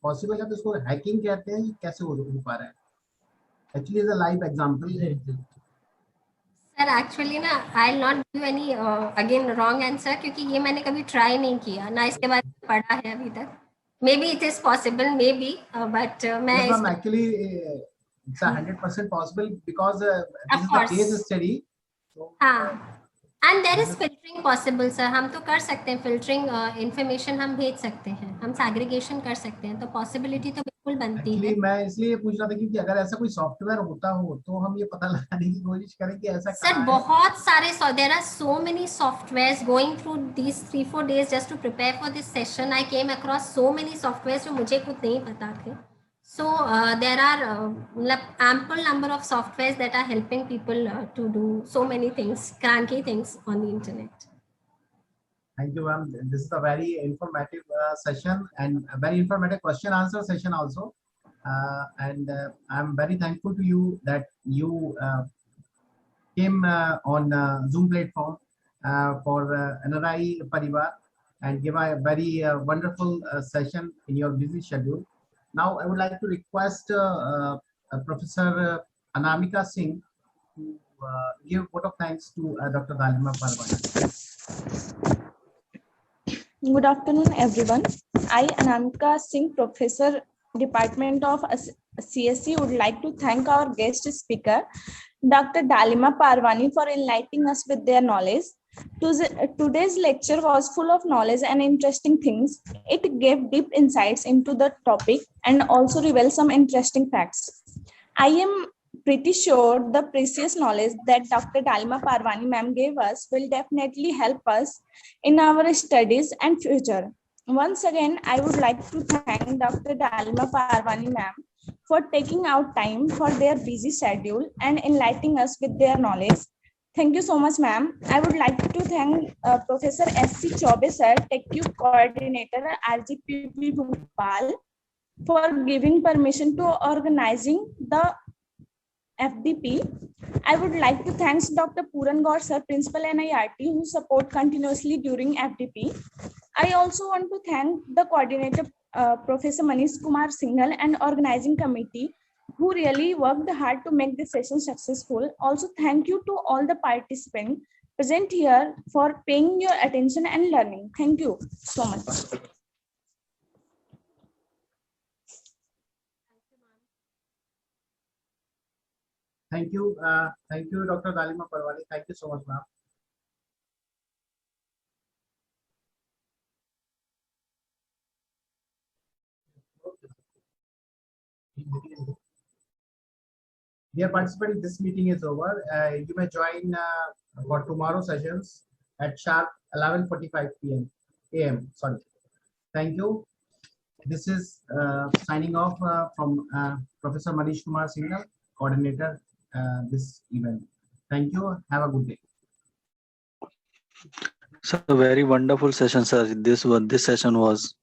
Speaker 4: पॉसिबल है तो इसको हैकिंग कहते हैं, कैसे हो पा रहा है? Actually is a live example.
Speaker 1: Sir actually ना, I will not give any again wrong answer, क्योंकि ये मैंने कभी ट्राई नहीं किया ना, इसके बाद पढ़ा है अभी तक। Maybe it is possible, maybe, but मैं
Speaker 4: actually it's 100% possible because this is the case study.
Speaker 1: हाँ, and there is filtering possible sir, हम तो कर सकते हैं फिल्टरिंग, इंफॉर्मेशन हम भेज सकते हैं, हम सैग्रीगेशन कर सकते हैं, तो पॉसिबिलिटी तो बिल्कुल बनती है।
Speaker 4: मैं इसलिए पूछ रहा था क्योंकि अगर ऐसा कोई सॉफ्टवेयर होता हो तो हम ये पता लगाने की कोशिश करें कि ऐसा
Speaker 1: सर बहुत सारे, there are so many softwares going through this 3-4 days just to prepare for this session. I came across so many softwares जो मुझे खुद नहीं पता थे। So there are ample number of softwares that are helping people to do so many things, cranky things on the internet.
Speaker 4: Thank you, ma'am. This is a very informative session and a very informative question answer session also. And I'm very thankful to you that you came on Zoom platform for NRI Parivar and give a very wonderful session in your busy schedule. Now I would like to request Professor Anamika Singh to give vote of thanks to Dr. Dalima Parwani.
Speaker 5: Good afternoon, everyone. I, Anamika Singh, Professor, Department of CSE, would like to thank our guest speaker, Dr. Dalima Parwani, for enlightening us with their knowledge. Today's lecture was full of knowledge and interesting things. It gave deep insights into the topic and also revealed some interesting facts. I am pretty sure the precious knowledge that Dr. Dalima Parwani ma'am gave us will definitely help us in our studies and future. Once again, I would like to thank Dr. Dalima Parwani ma'am for taking out time for their busy schedule and enlightening us with their knowledge. Thank you so much, ma'am. I would like to thank Professor S.C. Chaube sir, TechCube coordinator, RGPP Bhopal, for giving permission to organizing the FDP. I would like to thank Dr. Puran Gaur sir, Principal NIRT, who support continuously during FDP. I also want to thank the coordinator, Professor Manish Kumar Singhal, and organizing committee, who really worked hard to make this session successful. Also, thank you to all the participants present here for paying your attention and learning. Thank you so much.
Speaker 4: Thank you, Dr. Dalima Parwani. Thank you so much, ma'am. Dear participants, this meeting is over. You may join for tomorrow sessions at sharp 11:45 a.m. Sorry. Thank you. This is signing off from Professor Manish Kumar Singhal, coordinator this event. Thank you. Have a good day.
Speaker 3: So a very wonderful session, sir. This session was.